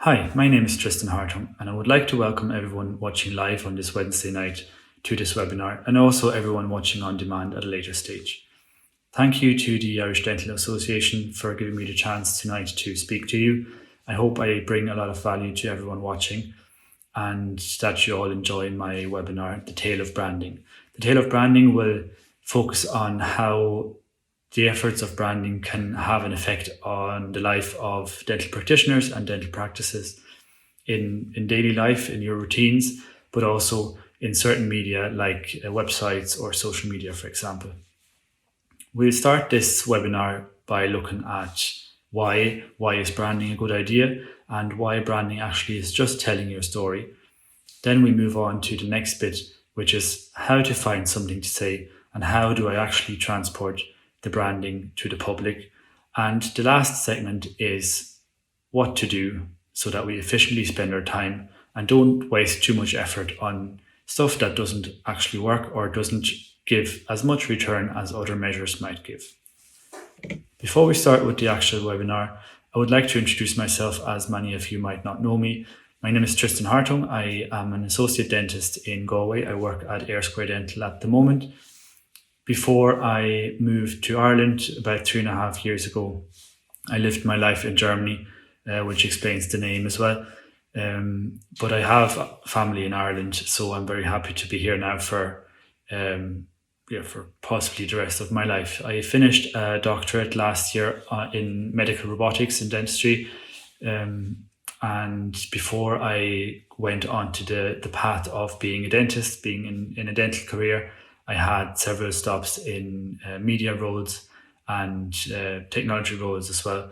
Hi, my name is Tristan Hartung, and I would like to welcome everyone watching live on this Wednesday night to this webinar, and also everyone watching on demand at a later stage. Thank you to the Irish Dental Association for giving me the chance tonight to speak to you. I hope I bring a lot of value to everyone watching and that you all enjoy my webinar, The Tale of Branding. The Tale of Branding will focus on how the efforts of branding can have an effect on the life of dental practitioners and dental practices in daily life, in your routines, but also in certain media like websites or social media, for example. We'll start this webinar by looking at why is branding a good idea and why branding actually is just telling your story. Then we move on to the next bit, which is how to find something to say and how do I actually transport the branding to the public. And the last segment is what to do so that we efficiently spend our time and don't waste too much effort on stuff that doesn't actually work or doesn't give as much return as other measures might give. Before we start with the actual webinar, I would like to introduce myself, as many of you might not know me. My name is Tristan Hartung. I am an associate dentist in Galway. I work at Air Square Dental at the moment. Before I moved to Ireland about 3.5 years ago, I lived my life in Germany, which explains the name as well. But I have family in Ireland, so I'm very happy to be here now for possibly the rest of my life. I finished a doctorate last year in medical robotics and dentistry. And before I went on to the path of being a dentist, being in a dental career, I had several stops in media roles and technology roles as well,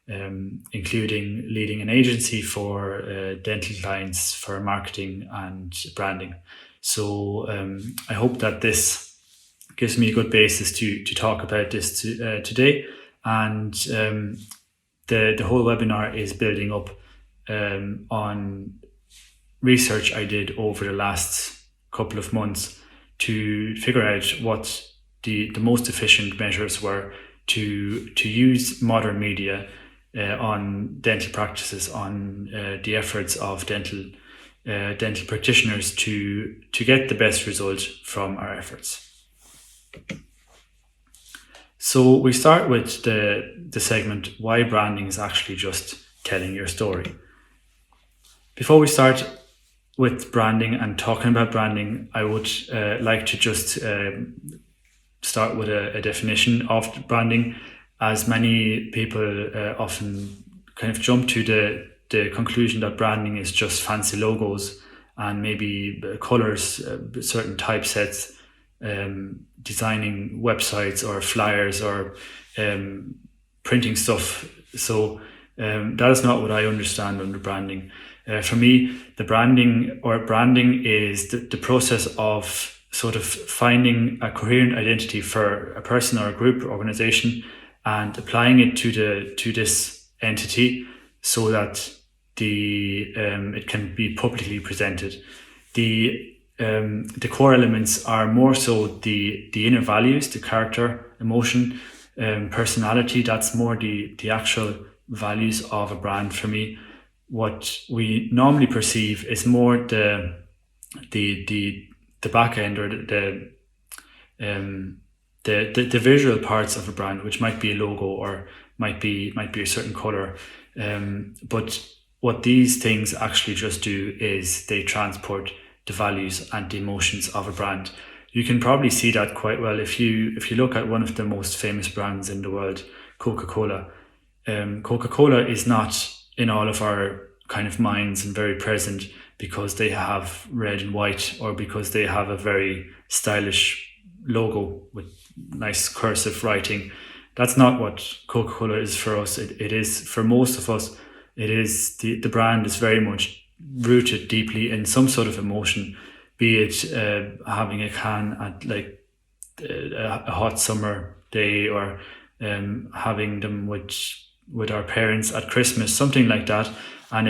including leading an agency for dental clients for marketing and branding. So I hope that this gives me a good basis to talk about this today. And the whole webinar is building up on research I did over the last couple of months to figure out what the most efficient measures were to use modern media on dental practices, on the efforts of dental practitioners to get the best result from our efforts. So we start with the segment, why branding is actually just telling your story. Before we start with branding and talking about branding, I would like to just start with a definition of branding, as many people often kind of jump to the conclusion that branding is just fancy logos and maybe colors, certain typesets, designing websites or flyers or printing stuff. So that is not what I understand under branding. For me, the branding is the process of sort of finding a coherent identity for a person or a group or organization and applying it to this entity so that it can be publicly presented. The core elements are more so the inner values, the character, emotion, personality. That's more the actual values of a brand for me. What we normally perceive is more the back end or the visual parts of a brand, which might be a logo or might be a certain color. But what these things actually just do is they transport the values and the emotions of a brand. You can probably see that quite well if you look at one of the most famous brands in the world, Coca-Cola. Coca-Cola is not in all of our kind of minds and very present because they have red and white or because they have a very stylish logo with nice cursive writing. That's not what Coca-Cola is for us. It is for most of us. It is the brand is very much rooted deeply in some sort of emotion, be it having a can at like a hot summer day or having them with our parents at Christmas, something like that. And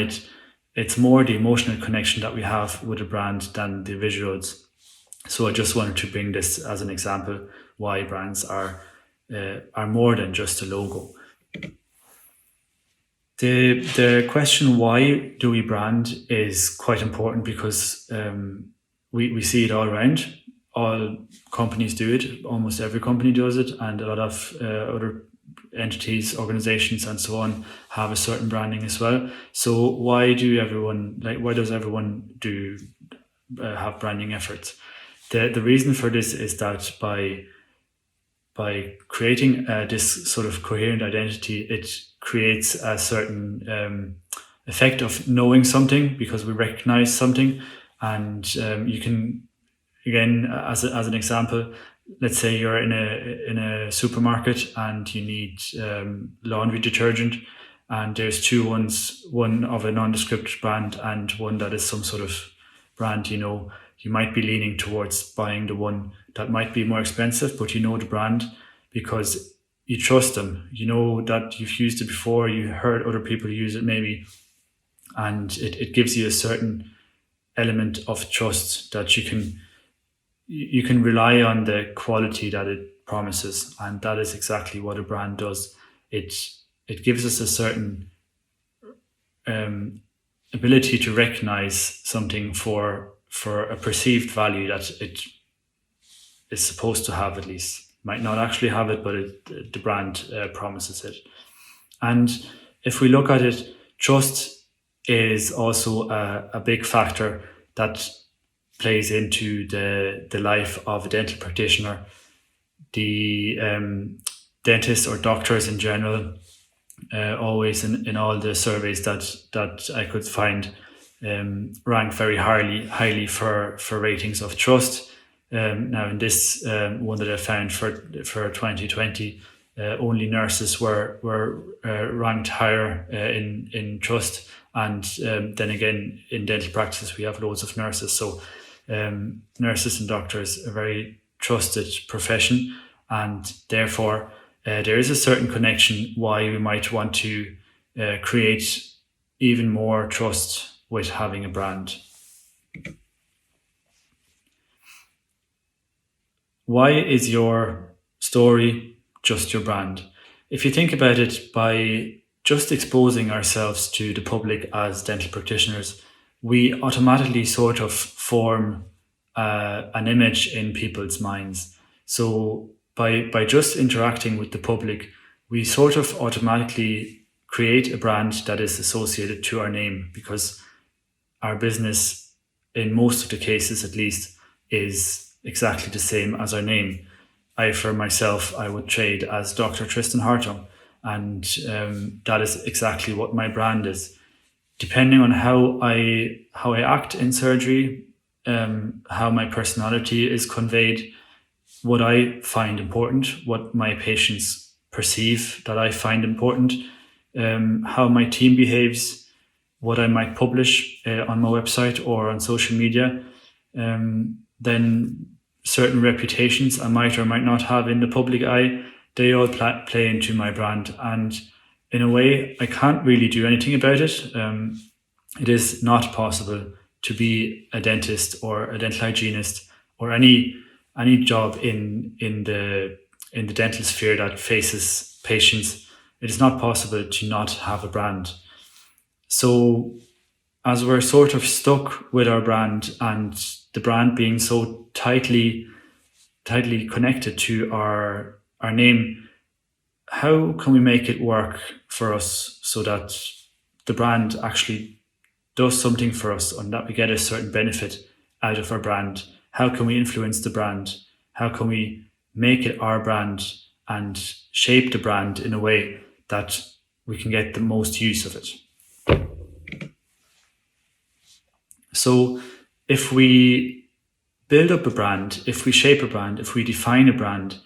it's more the emotional connection that we have with a brand than the visuals. So I just wanted to bring this as an example why brands are more than just a logo. The question, why do we brand, is quite important because we see it all around. All companies do it. Almost every company does it, and a lot of other entities, organizations, and so on have a certain branding as well. So why does everyone do have branding efforts? The reason for this is that by creating this sort of coherent identity, it creates a certain effect of knowing something because we recognize something. And you can, again, as an example, let's say you're in a supermarket and you need laundry detergent, and there's two ones, one of a nondescript brand and one that is some sort of brand. You might be leaning towards buying the one that might be more expensive, but you know the brand because you trust them. You know that you've used it before, you heard other people use it maybe, and it gives you a certain element of trust that you can rely on the quality that it promises, and that is exactly what a brand does. It gives us a certain ability to recognize something for a perceived value that it is supposed to have. At least might not actually have it, but the brand promises it. And if we look at it, trust is also a big factor that plays into the life of a dental practitioner. The dentists or doctors in general, always in all the surveys that I could find, rank very highly for ratings of trust. Now in this one that I found for 2020, only nurses were ranked higher in trust, and then again in dental practice we have loads of nurses. So nurses and doctors are a very trusted profession, and therefore there is a certain connection why we might want to create even more trust with having a brand. Why is your story just your brand? If you think about it, by just exposing ourselves to the public as dental practitioners, we automatically sort of form an image in people's minds. So by just interacting with the public, we sort of automatically create a brand that is associated to our name, because our business, in most of the cases at least, is exactly the same as our name. For myself, I would trade as Dr. Tristan Hartung, and that is exactly what my brand is. Depending on how I act in surgery, how my personality is conveyed, what I find important, what my patients perceive that I find important, how my team behaves, what I might publish on my website or on social media, then certain reputations I might or might not have in the public eye, they all play into my brand. And in a way, I can't really do anything about it. It is not possible to be a dentist or a dental hygienist or any job in the dental sphere that faces patients. It is not possible to not have a brand. So as we're sort of stuck with our brand, and the brand being so tightly connected to our name, how can we make it work for us so that the brand actually does something for us and that we get a certain benefit out of our brand? How can we influence the brand? How can we make it our brand and shape the brand in a way that we can get the most use of it? So if we build up a brand, if we shape a brand, if we define a brand,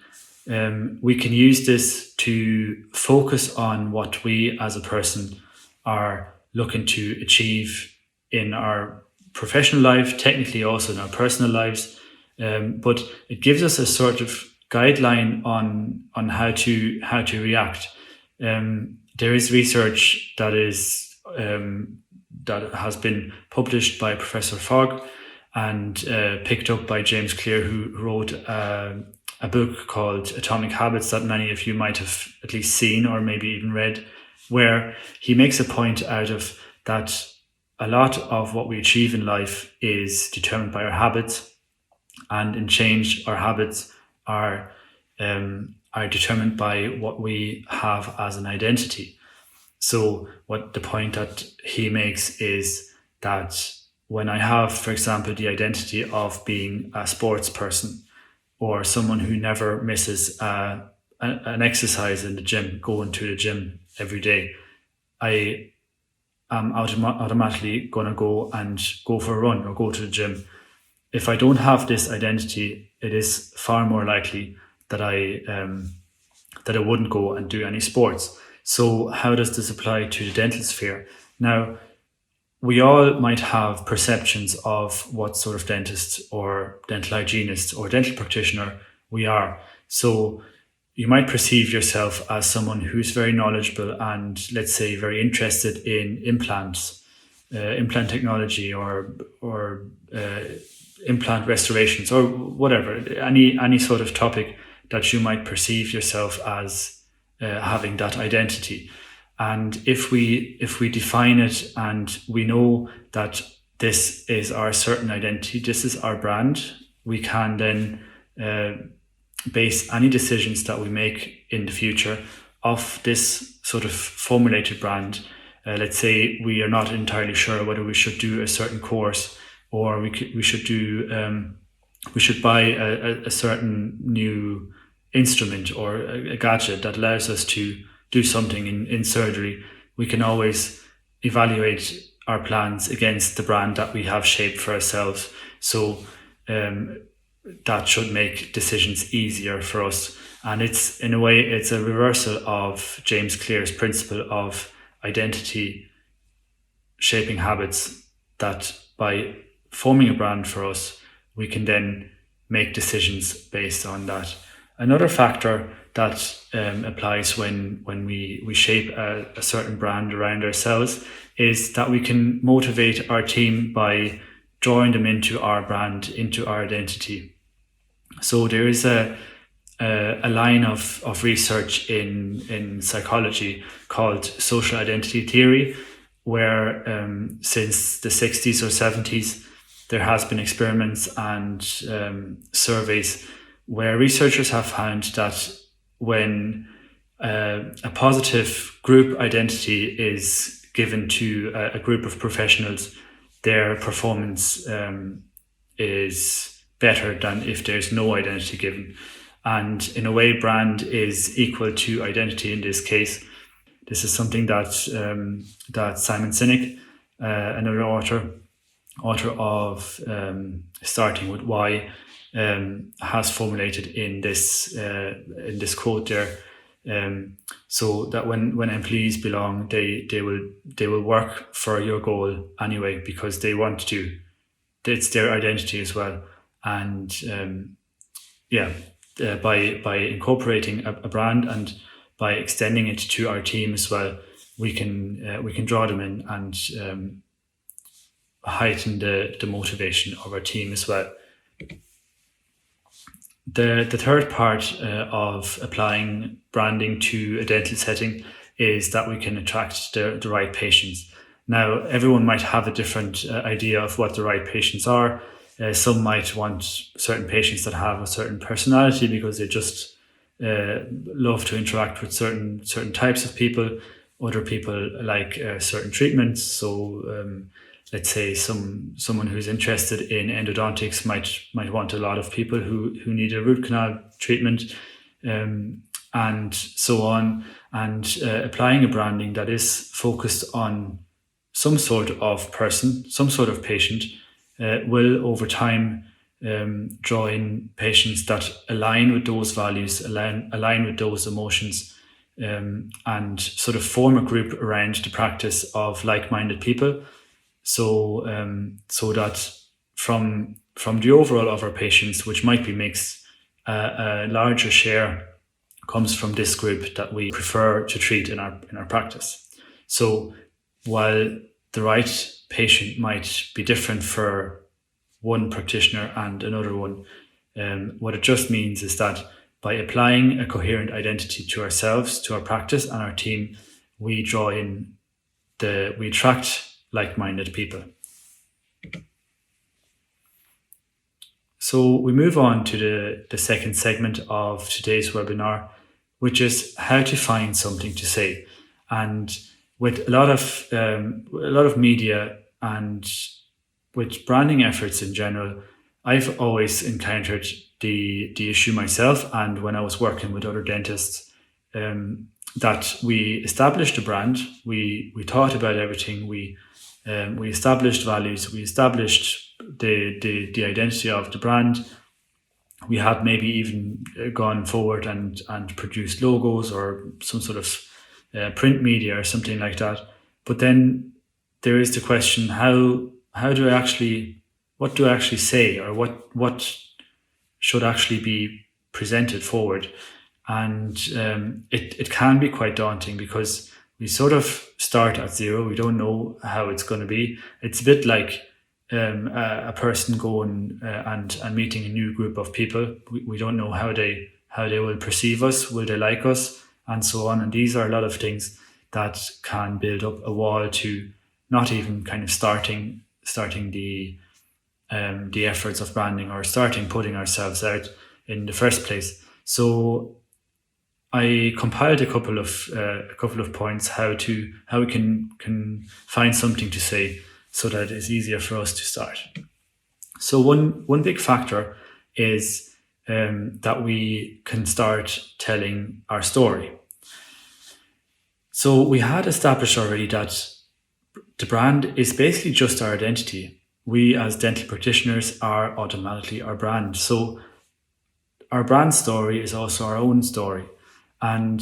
we can use this to focus on what we as a person are looking to achieve in our professional life, technically also in our personal lives. But it gives us a sort of guideline on how to react. There is research that has been published by Professor Fogg and picked up by James Clear, who wrote a book called Atomic Habits that many of you might have at least seen or maybe even read. where he makes a point out of that a lot of what we achieve in life is determined by our habits, and in change, our habits are determined by what we have as an identity. So what the point that he makes is that when I have, for example, the identity of being a sports person or someone who never misses an exercise in the gym, going to the gym every day, I am automatically going to go for a run or go to the gym. If I don't have this identity, it is far more likely that I wouldn't go and do any sports. So how does this apply to the dental sphere? Now, we all might have perceptions of what sort of dentist or dental hygienist or dental practitioner we are. So you might perceive yourself as someone who's very knowledgeable and, let's say, very interested in implants, implant technology, or implant restorations, or whatever, any sort of topic that you might perceive yourself as having that identity. And if we define it and we know that this is our certain identity, this is our brand, we can then base any decisions that we make in the future off this sort of formulated brand. Let's say we are not entirely sure whether we should do a certain course, or we should buy a certain new instrument or a gadget that allows us to do something in surgery. We can always evaluate our plans against the brand that we have shaped for ourselves. So that should make decisions easier for us. And it's, in a way, it's a reversal of James Clear's principle of identity shaping habits, that by forming a brand for us, we can then make decisions based on that. Another factor that applies when we shape a certain brand around ourselves is that we can motivate our team by drawing them into our brand, into our identity. So there is a line of research in psychology called social identity theory, where since the 60s or 70s, there has been experiments and surveys where researchers have found that when a positive group identity is given to a group of professionals, their performance is better than if there's no identity given. And in a way, brand is equal to identity in this case. This is something that Simon Sinek, another author of Starting With Why, has formulated in this quote there. So that when employees belong, they will work for your goal anyway, because they want to. It's their identity as well. And by incorporating a brand and by extending it to our team as well, we can draw them in and heighten the motivation of our team as well. The third part of applying branding to a dental setting is that we can attract the right patients. Now, everyone might have a different idea of what the right patients are. Some might want certain patients that have a certain personality because they just love to interact with certain types of people. Other people like certain treatments. So let's say someone who's interested in endodontics might want a lot of people who need a root canal treatment, and so on. And applying a branding that is focused on some sort of person, some sort of patient, will over time draw in patients that align with those values, align with those emotions, and sort of form a group around the practice of like-minded people. So that from the overall of our patients, which might be mixed, a larger share comes from this group that we prefer to treat in our practice. So while the right patient might be different for one practitioner and another one, what it just means is that by applying a coherent identity to ourselves, to our practice and our team, we attract like-minded people. So we move on to the second segment of today's webinar, which is how to find something to say. And with a lot of media and with branding efforts in general, I've always encountered the issue myself, and when I was working with other dentists, that we established a brand, we thought about everything, we established values, we established the identity of the brand. We have maybe even gone forward and produced logos or some sort of print media or something like that. But then there is the question: what do I actually say, or what should actually be presented forward? And it can be quite daunting, because we sort of start at zero. We don't know how it's going to be. It's a bit like a person going and meeting a new group of people. We don't know how they will perceive us, will they like us, and so on. And these are a lot of things that can build up a wall to not even kind of starting the efforts of branding, or starting putting ourselves out in the first place. So I compiled a couple of points how we can find something to say, so that it's easier for us to start. So one big factor is that we can start telling our story. So we had established already that the brand is basically just our identity. We as dental practitioners are automatically our brand. So our brand story is also our own story. And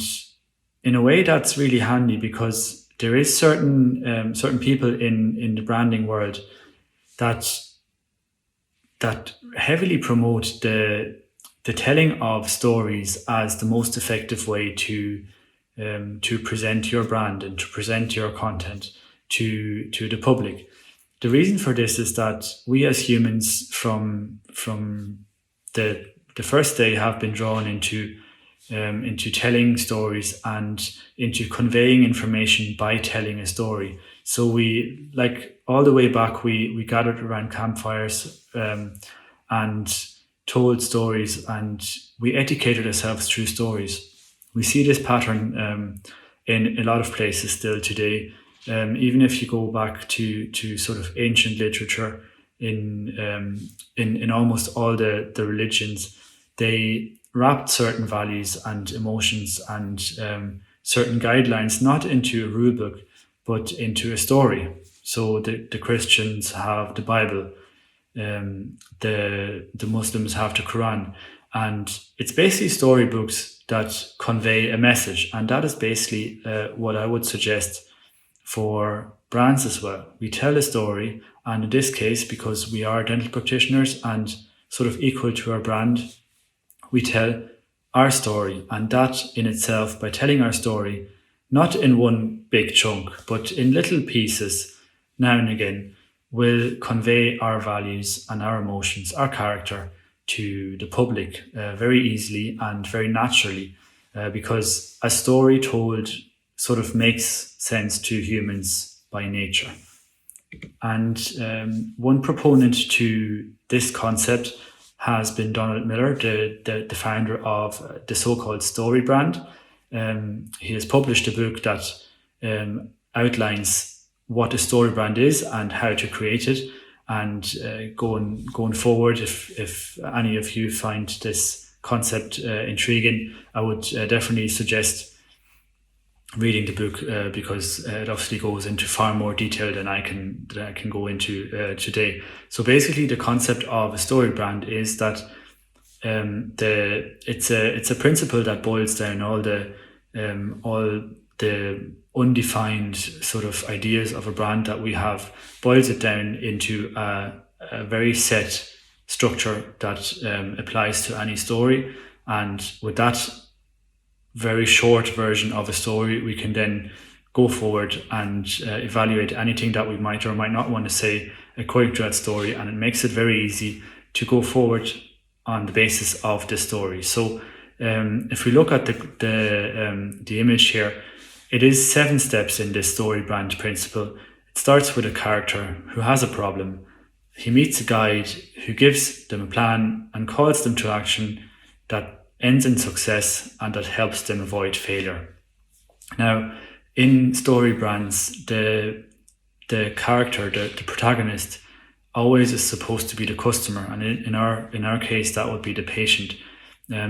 in a way, that's really handy, because there is certain people in the branding world that heavily promote the telling of stories as the most effective way to present your brand and to present your content to the public. The reason for this is that we as humans, from the first day, have been drawn into telling stories and into conveying information by telling a story. So we, like all the way back, we gathered around campfires and told stories, and we educated ourselves through stories. We see this pattern in a lot of places still today. Even if you go back to sort of ancient literature, in almost all the religions, they wrapped certain values and emotions and certain guidelines not into a rule book, but into a story. So the Christians have the Bible, the Muslims have the Quran, and it's basically storybooks that convey a message. And that is basically what I would suggest for brands as well. We tell a story, and in this case, because we are dental practitioners and sort of equal to our brand, we tell our story. And that in itself, by telling our story, not in one big chunk, but in little pieces now and again, will convey our values and our emotions, our character, to the public very easily and very naturally, because a story told sort of makes sense to humans by nature. And one proponent to this concept has been Donald Miller, the founder of the so-called story brand. He has published a book that outlines what a story brand is and how to create it. And going forward, if any of you find this concept intriguing, I would definitely suggest reading the book, because it obviously goes into far more detail than I can go into today. So basically, the concept of a story brand is that it's a principle that boils down all the undefined sort of ideas of a brand that we have, boils it down into a very set structure that applies to any story. And with that very short version of a story, we can then go forward and evaluate anything that we might or might not want to say according to that story, and it makes it very easy to go forward on the basis of the story. So if we look at the image here, It is 7 steps in this story brand principle. It starts with a character who has a problem. He meets a guide who gives them a plan and calls them to action that ends in success and that helps them avoid failure. Now, in story brands, the character, the protagonist, always is supposed to be the customer, and in our case, that would be the patient,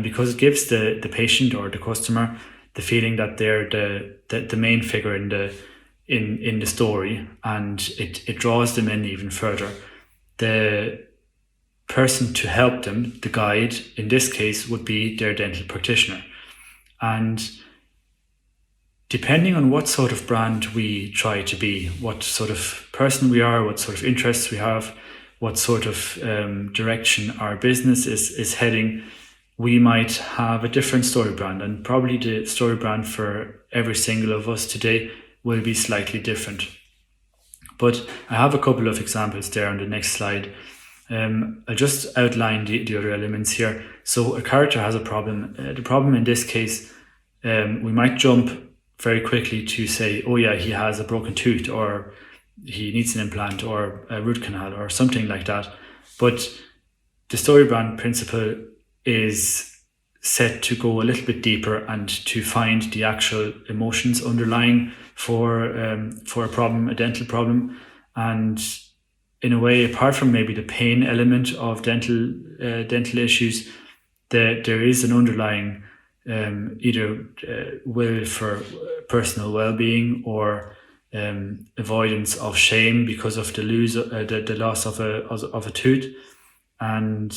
because it gives the patient or the customer the feeling that they're the main figure in the story, and it draws them in even further. The person to help them, the guide, in this case, would be their dental practitioner. And depending on what sort of brand we try to be, what sort of person we are, what sort of interests we have, what sort of direction our business is heading, we might have a different story brand. And probably the story brand for every single of us today will be slightly different. But I have a couple of examples there on the next slide. I'll just outline the other elements here. So a character has a problem. The problem in this case, we might jump very quickly to say, oh yeah, he has a broken tooth, or he needs an implant, or a root canal, or something like that. But the story brand principle is set to go a little bit deeper and to find the actual emotions underlying for a problem, a dental problem. And in a way, apart from maybe the pain element of dental issues, there is an underlying either will for personal well-being or avoidance of shame because of the loss of a tooth, and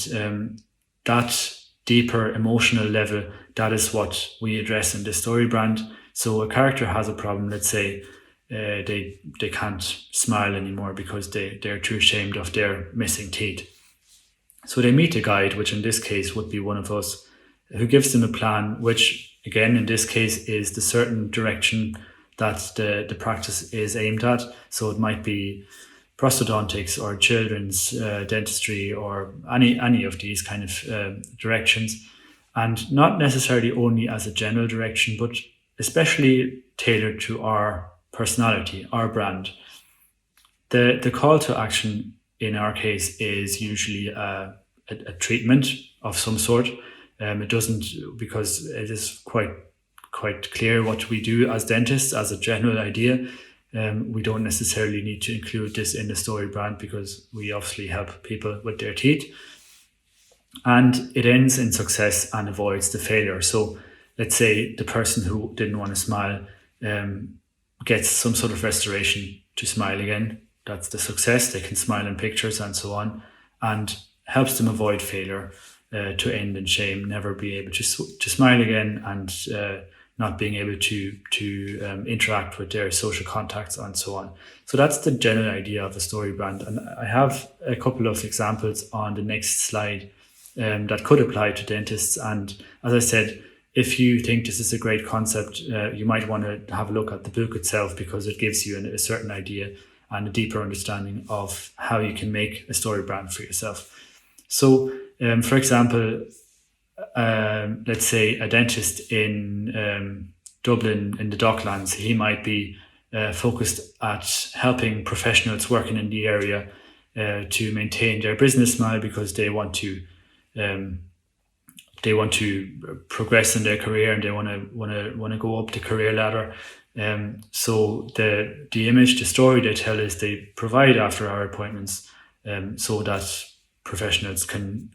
that deeper emotional level, that is what we address in the story brand. So a character has a problem. Let's say they can't smile anymore because they're too ashamed of their missing teeth. So they meet a guide, which in this case would be one of us, who gives them a plan, which again in this case is the certain direction that the practice is aimed at. So it might be prosthodontics or children's dentistry or any of these kind of directions, and not necessarily only as a general direction, but especially tailored to our personality, our brand. The call to action in our case is usually a treatment of some sort. It doesn't, because it is quite clear what we do as dentists as a general idea. We don't necessarily need to include this in the story brand because we obviously help people with their teeth. And it ends in success and avoids the failure. So let's say the person who didn't want to smile gets some sort of restoration to smile again. That's the success. They can smile in pictures and so on, and helps them avoid failure, to end in shame, never be able to smile again, and not being able to interact with their social contacts and so on. So that's the general idea of a story brand. And I have a couple of examples on the next slide that could apply to dentists. And as I said, if you think this is a great concept, you might want to have a look at the book itself, because it gives you a certain idea and a deeper understanding of how you can make a story brand for yourself. So, for example, let's say a dentist in Dublin in the Docklands, he might be focused at helping professionals working in the area to maintain their business smile, because they want to progress in their career, and they want to go up the career ladder. So the image, the story they tell is they provide after-hour appointments so that professionals can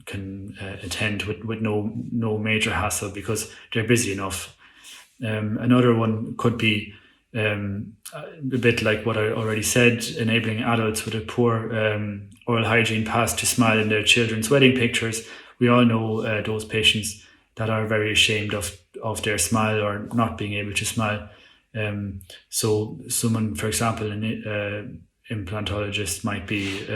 attend with no major hassle, because they're busy enough. Another one could be a bit like what I already said, enabling adults with a poor oral hygiene past to smile in their children's wedding pictures. We all know those patients that are very ashamed of their smile or not being able to smile. So someone, for example, an implantologist might be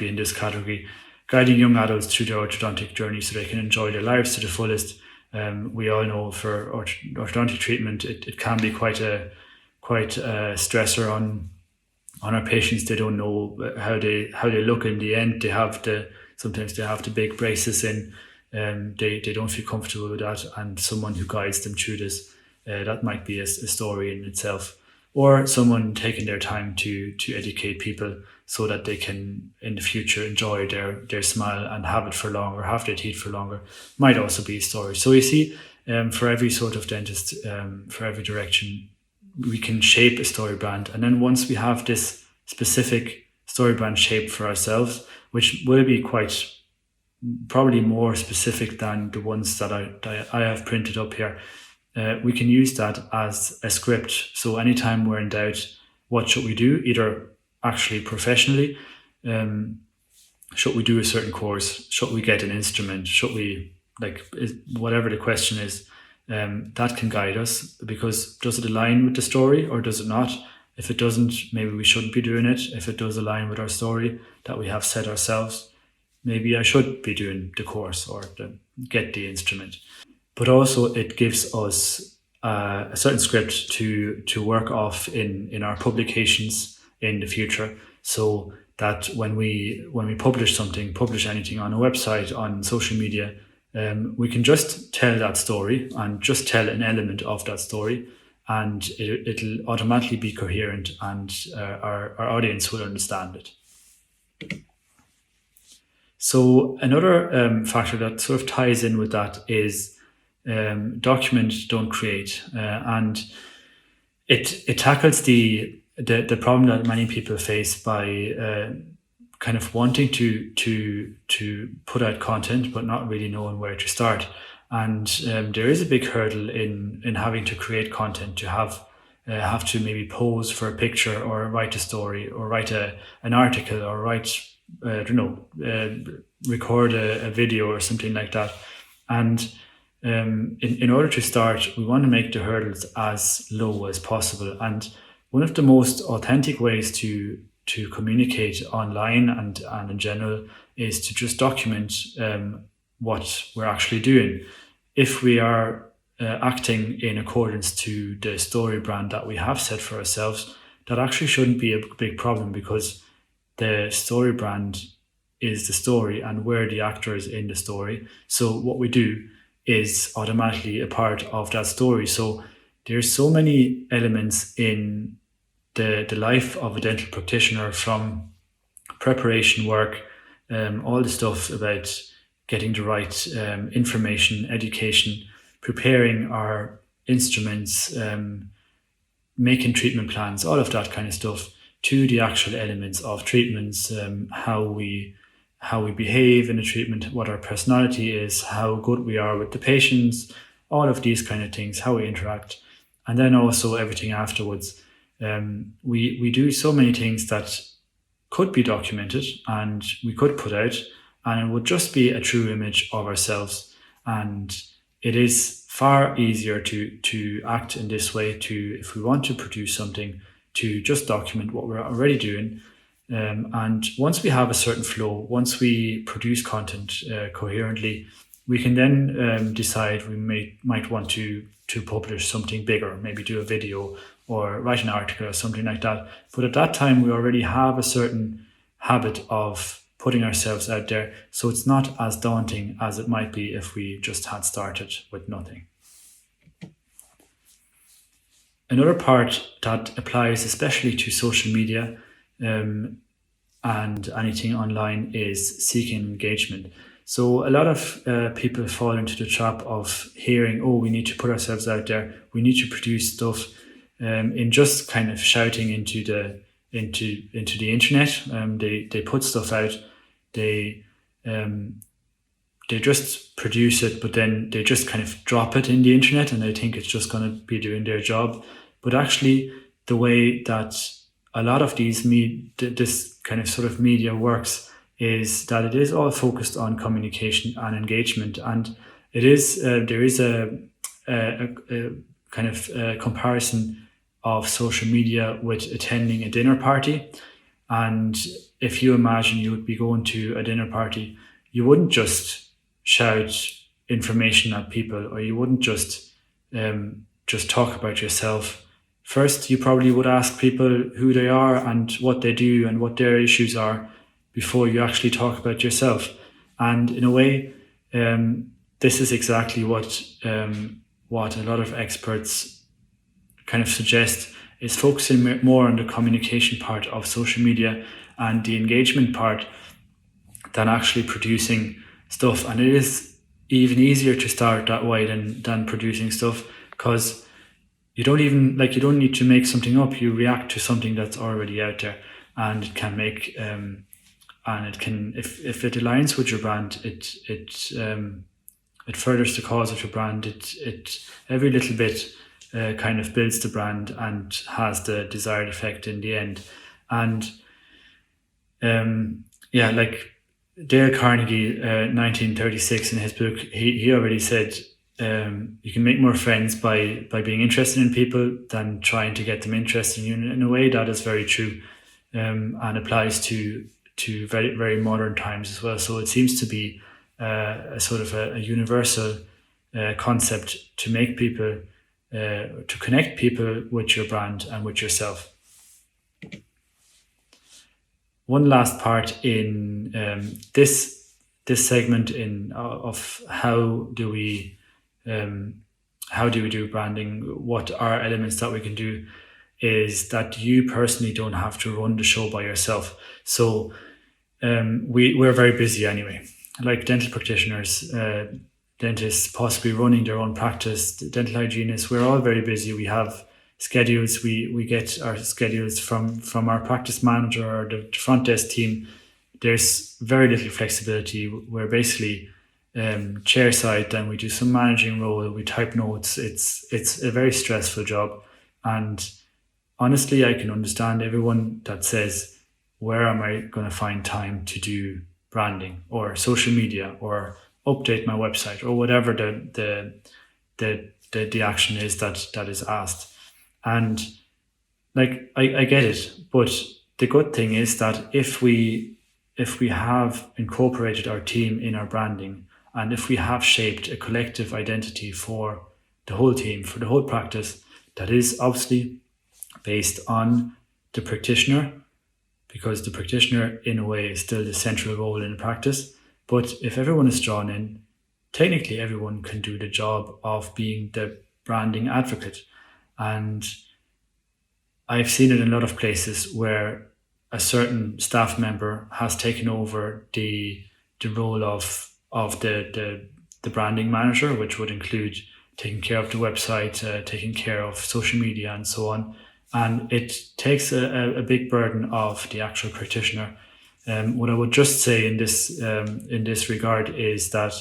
in this category, guiding young adults through their orthodontic journey so they can enjoy their lives to the fullest. We all know for orthodontic treatment, it can be quite a stressor on our patients. They don't know how they look in the end. Sometimes they have the big braces in. They don't feel comfortable with that, and someone who guides them through this that might be a story in itself. Or someone taking their time to educate people so that they can in the future enjoy their smile and have it for longer, have their teeth for longer, might also be a story. So you see, for every sort of dentist, for every direction, we can shape a story brand. And then once we have this specific story brand shaped for ourselves, which will be quite probably more specific than the ones that I have printed up here, we can use that as a script. So anytime we're in doubt, what should we do? Either actually professionally, should we do a certain course? Should we get an instrument? Should we, whatever the question is, that can guide us, because does it align with the story or does it not? If it doesn't, maybe we shouldn't be doing it. If it does align with our story that we have set ourselves, maybe I should be doing the course or get the instrument. But also it gives us a certain script to work off in our publications in the future, so that when we publish anything on a website, on social media, we can just tell that story and just tell an element of that story, and it'll automatically be coherent, and our audience will understand it. So another factor that sort of ties in with that is document, don't create, and it tackles the problem that many people face by kind of wanting to put out content but not really knowing where to start. And there is a big hurdle in having to create content, to have to maybe pose for a picture or write a story or write an article or write record a video or something like that. And in order to start, we want to make the hurdles as low as possible. And one of the most authentic ways to communicate online and in general is to just document what we're actually doing. If we are acting in accordance to the story brand that we have set for ourselves, that actually shouldn't be a big problem, because the story brand is the story and we're the actors in the story. So what we do is automatically a part of that story. So there's so many elements in the life of a dental practitioner, from preparation work, all the stuff about getting the right information, education, preparing our instruments, making treatment plans, all of that kind of stuff, to the actual elements of treatments, how we behave in a treatment, what our personality is, how good we are with the patients, all of these kind of things, how we interact. And then also everything afterwards. We do so many things that could be documented and we could put out, and it would just be a true image of ourselves. And it is far easier to act in this way, if we want to produce something, to just document what we're already doing. And once we have a certain flow, once we produce content coherently, we can then decide we might want to publish something bigger, maybe do a video or write an article or something like that. But at that time, we already have a certain habit of putting ourselves out there, so it's not as daunting as it might be if we just had started with nothing. Another part that applies especially to social media and anything online is seeking engagement. So a lot of people fall into the trap of hearing, oh, we need to put ourselves out there, we need to produce stuff, in just kind of shouting into the internet. They put stuff out, they just produce it, but then they just kind of drop it in the internet and they think it's just going to be doing their job. But actually, the way that a lot of this kind of sort of media works is that it is all focused on communication and engagement, and it is there is a kind of comparison of social media with attending a dinner party. And if you imagine you would be going to a dinner party, you wouldn't just shout information at people, or you wouldn't just talk about yourself. First, you probably would ask people who they are and what they do and what their issues are before you actually talk about yourself. And in a way, this is exactly what what a lot of experts kind of suggest is focusing more on the communication part of social media and the engagement part than actually producing stuff. And it is even easier to start that way than producing stuff, because you don't need to make something up. You react to something that's already out there, and it can make and it can, if it aligns with your brand, it furthers the cause of your brand. It every little bit kind of builds the brand and has the desired effect in the end. And like Dale Carnegie, 1936, in his book, he already said, you can make more friends by being interested in people than trying to get them interested in you. In a way, that is very true, and applies to very, very modern times as well. So it seems to be a sort of a universal concept to make people, to connect people with your brand and with yourself. One last part in this segment of how do we do branding, what are elements that we can do, is that you personally don't have to run the show by yourself. So we're very busy anyway, like dental practitioners, dentists possibly running their own practice, dental hygienists. We're all very busy. We have schedules. We get our schedules from our practice manager or the front desk team. There's very little flexibility. We're basically chair side, then we do some managing role, we type notes. It's a very stressful job, and honestly, I can understand everyone that says, where am I going to find time to do branding or social media or update my website or whatever the action is that is asked. And like I get it, but the good thing is that if we have incorporated our team in our branding, and if we have shaped a collective identity for the whole team, for the whole practice, that is obviously based on the practitioner, because the practitioner in a way is still the central role in the practice. But if everyone is drawn in, technically everyone can do the job of being the branding advocate. And I've seen it in a lot of places where a certain staff member has taken over the role of the branding manager, which would include taking care of the website, taking care of social media and so on. And it takes a big burden off the actual practitioner. What I would just say in this regard is that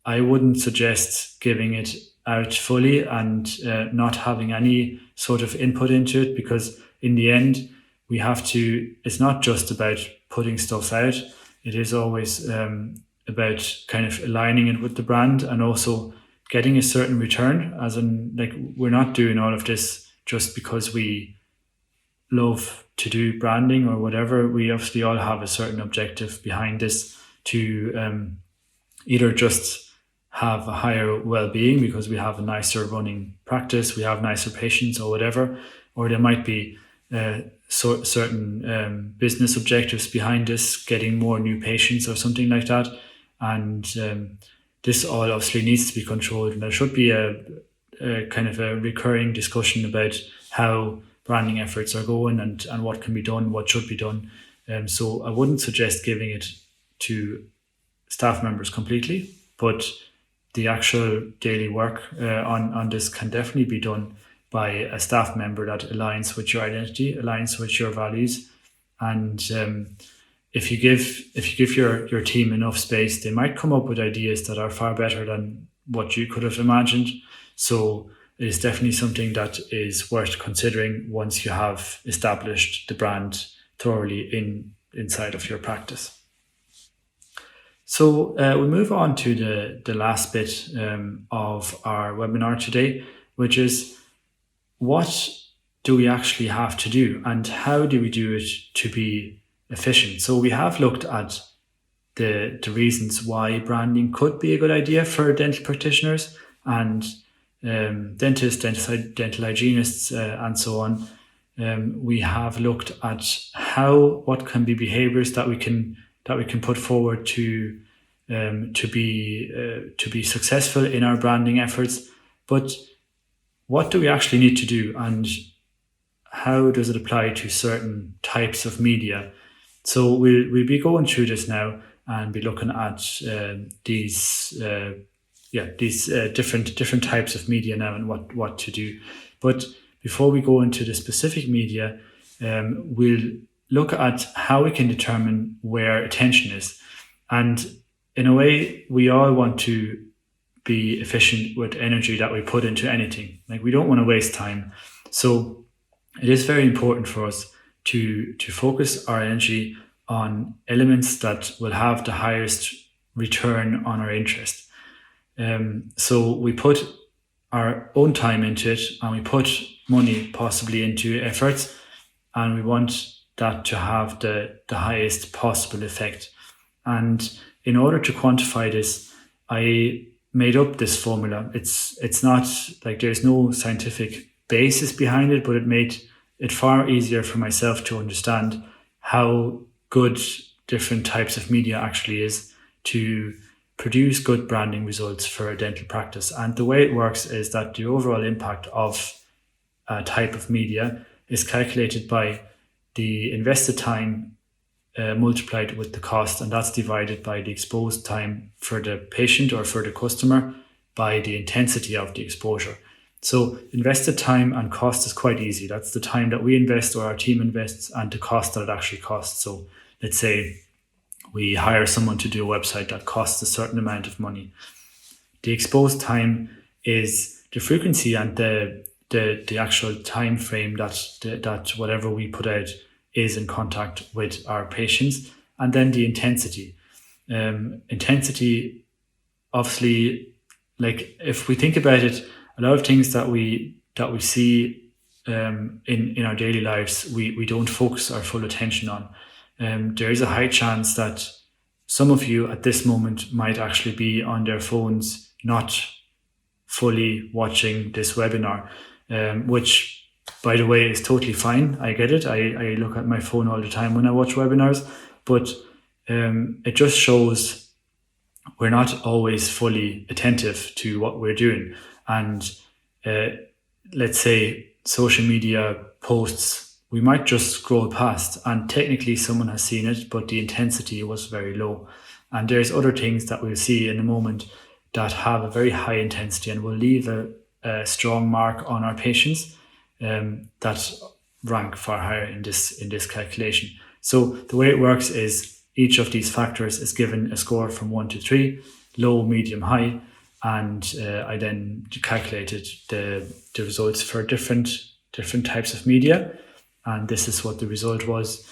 I wouldn't suggest giving it out fully and not having any sort of input into it, because in the end we have to, it's not just about putting stuff out, it is always about kind of aligning it with the brand and also getting a certain return, as in, like, we're not doing all of this just because we love to do branding or whatever. We obviously all have a certain objective behind this, to either just have a higher well-being because we have a nicer running practice, we have nicer patients or whatever, or there might be certain business objectives behind this, getting more new patients or something like that. And this all obviously needs to be controlled, and there should be a kind of a recurring discussion about how branding efforts are going and what can be done, what should be done. So I wouldn't suggest giving it to staff members completely, but the actual daily work on this can definitely be done by a staff member that aligns with your identity, aligns with your values. And if you give your team enough space, they might come up with ideas that are far better than what you could have imagined. So it is definitely something that is worth considering once you have established the brand thoroughly inside of your practice. So we move on to the last bit of our webinar today, which is, what do we actually have to do and how do we do it to be efficient? So we have looked at the reasons why branding could be a good idea for dental practitioners and dentists, dental hygienists, and so on. We have looked at what can be behaviors that we can put forward to to be successful in our branding efforts. But what do we actually need to do, and how does it apply to certain types of media? So we'll be going through this now and be looking at these different types of media now and what to do. But before we go into the specific media, we'll look at how we can determine where attention is. And in a way, we all want to be efficient with energy that we put into anything. Like, we don't want to waste time. So it is very important for us to focus our energy on elements that will have the highest return on our interest. So we put our own time into it, and we put money possibly into efforts, and we want that to have the highest possible effect. And in order to quantify this, I made up this formula. It's not like, there's no scientific basis behind it, but it made it far easier for myself to understand how good different types of media actually is to produce good branding results for a dental practice. And the way it works is that the overall impact of a type of media is calculated by the invested time multiplied with the cost, and that's divided by the exposed time for the patient or for the customer by the intensity of the exposure. So invested time and cost is quite easy. That's the time that we invest or our team invests and the cost that it actually costs. So let's say we hire someone to do a website that costs a certain amount of money. The exposed time is the frequency and the actual time frame that whatever we put out is in contact with our patients. And then the intensity. Intensity, obviously, like, if we think about it, a lot of things that we see in our daily lives, we don't focus our full attention on. There is a high chance that some of you at this moment might actually be on their phones, not fully watching this webinar, which, by the way, is totally fine. I get it. I look at my phone all the time when I watch webinars, but it just shows we're not always fully attentive to what we're doing. And let's say social media posts, we might just scroll past, and technically someone has seen it, but the intensity was very low. And there's other things that we'll see in a moment that have a very high intensity and will leave a strong mark on our patients that rank far higher in this calculation. So the way it works is each of these factors is given a score from 1 to 3, low, medium, high, and I then calculated the results for different types of media, and this is what the result was.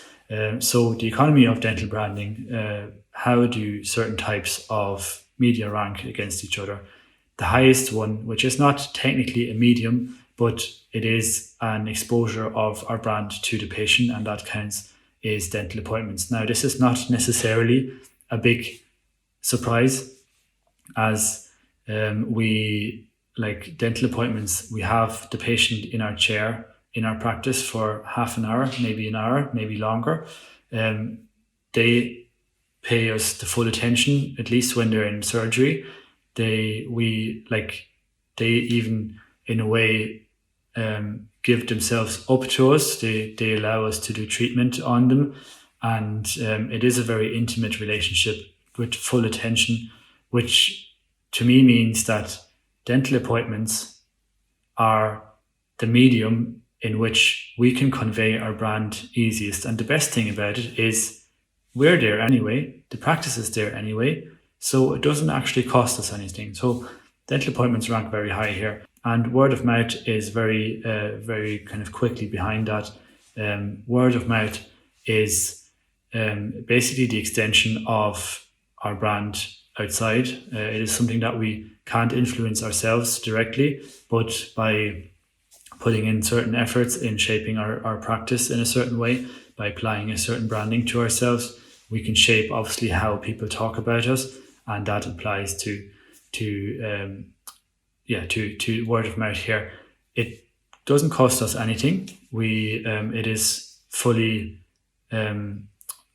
So the economy of dental branding, how do certain types of media rank against each other? The highest one, which is not technically a medium, but it is an exposure of our brand to the patient, and that counts, is dental appointments. Now, this is not necessarily a big surprise, as like dental appointments, we have the patient in our chair in our practice for half an hour, maybe an hour, maybe longer. They pay us the full attention, at least when they're in surgery. They even, in a way, give themselves up to us. They allow us to do treatment on them, and it is a very intimate relationship with full attention, which to me means that dental appointments are the medium in which we can convey our brand easiest. And the best thing about it is we're there anyway, the practice is there anyway, so it doesn't actually cost us anything. So dental appointments rank very high here. And word of mouth is very kind of quickly behind that. Word of mouth is basically the extension of our brand outside. It is something that we can't influence ourselves directly, but by putting in certain efforts in shaping our practice in a certain way, by applying a certain branding to ourselves, we can shape obviously how people talk about us, and that applies to word of mouth here. It doesn't cost us anything. It is fully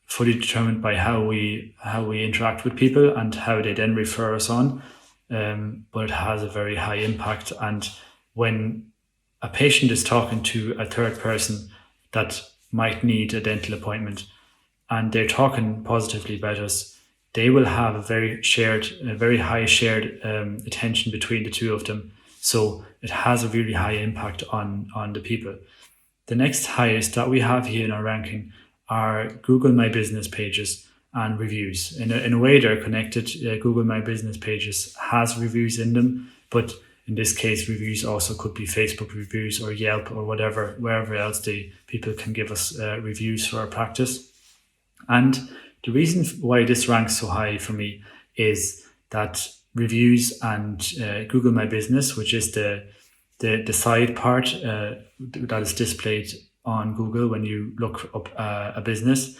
fully determined by how we interact with people and how they then refer us on. But it has a very high impact. And when a patient is talking to a third person that might need a dental appointment and they're talking positively about us, they will have a very high shared attention between the two of them. So it has a really high impact on the people. The next highest that we have here in our ranking are Google My Business pages and reviews. In a way, they're connected. Google My Business pages has reviews in them, but in this case, reviews also could be Facebook reviews or Yelp or wherever else people can give us reviews for our practice. And the reason why this ranks so high for me is that reviews and Google My Business, which is the side part that is displayed on Google when you look up a business.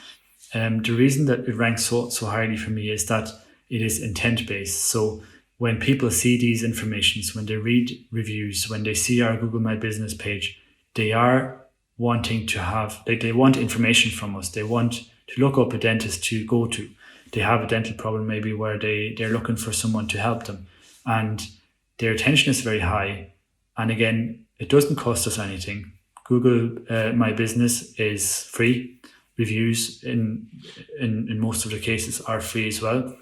The reason that it ranks so highly for me is that it is intent-based. So when people see these informations, when they read reviews, when they see our Google My Business page, they are wanting to have, they want information from us. They want to look up a dentist to go to. They have a dental problem maybe where they're looking for someone to help them. And their attention is very high. And again, it doesn't cost us anything. Google My Business is free. Reviews in most of the cases are free as well.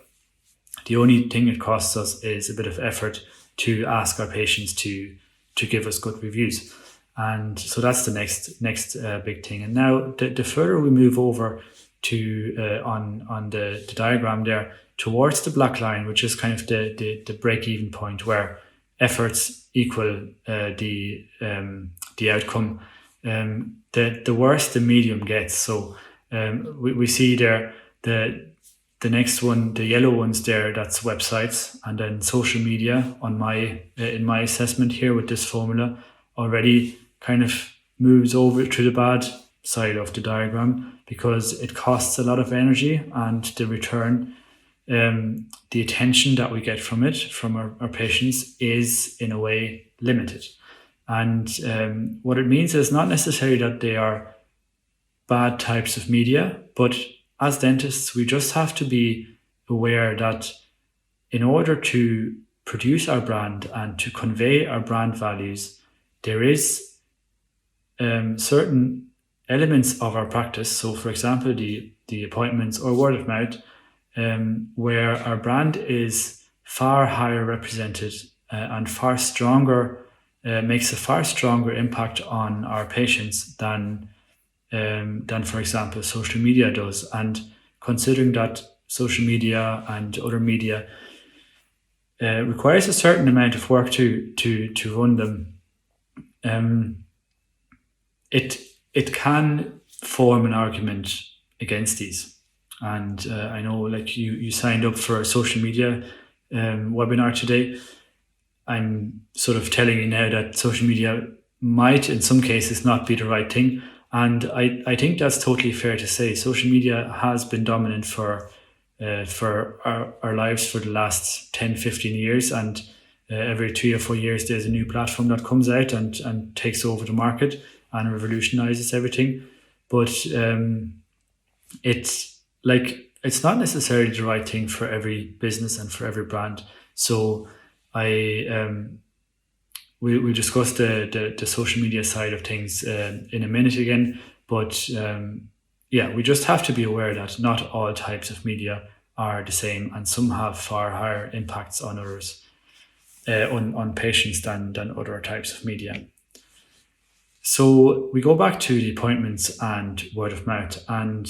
The only thing it costs us is a bit of effort to ask our patients to give us good reviews. And so that's the next big thing. And now the further we move over to on the diagram there towards the black line, which is kind of the break-even point where efforts equal the outcome, the worse the medium gets. So we see there the next one, the yellow ones there, that's websites, and then social media on in my assessment here with this formula already kind of moves over to the bad side of the diagram because it costs a lot of energy, and the return, the attention that we get from it, from our patients, is in a way limited. And what it means is not necessarily that they are bad types of media, but as dentists, we just have to be aware that in order to produce our brand and to convey our brand values, there is certain elements of our practice. So, for example, the appointments or word of mouth, where our brand is far higher represented and far stronger, makes a far stronger impact on our patients than for example, social media does. And considering that social media and other media requires a certain amount of work to run them, it can form an argument against these. And I know, like, you signed up for a social media webinar today. I'm sort of telling you now that social media might, in some cases, not be the right thing. And I think that's totally fair to say. Social media has been dominant for our lives for the last 10, 15 years. And every 3 or 4 years, there's a new platform that comes out and takes over the market and revolutionizes everything. But it's not necessarily the right thing for every business and for every brand. So we'll discuss the social media side of things in a minute again. But we just have to be aware that not all types of media are the same, and some have far higher impacts on others, on patients than other types of media. So we go back to the appointments and word of mouth, and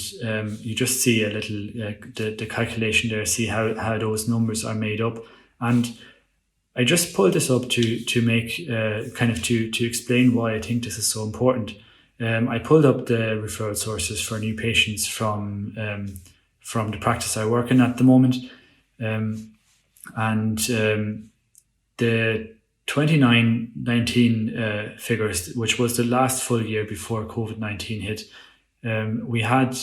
you just see a little the calculation there, see how those numbers are made up. And I just pulled this up to make to explain why I think this is so important. I pulled up the referral sources for new patients from the practice I work in at the moment, and the 2019 figures, which was the last full year before COVID-19 hit, we had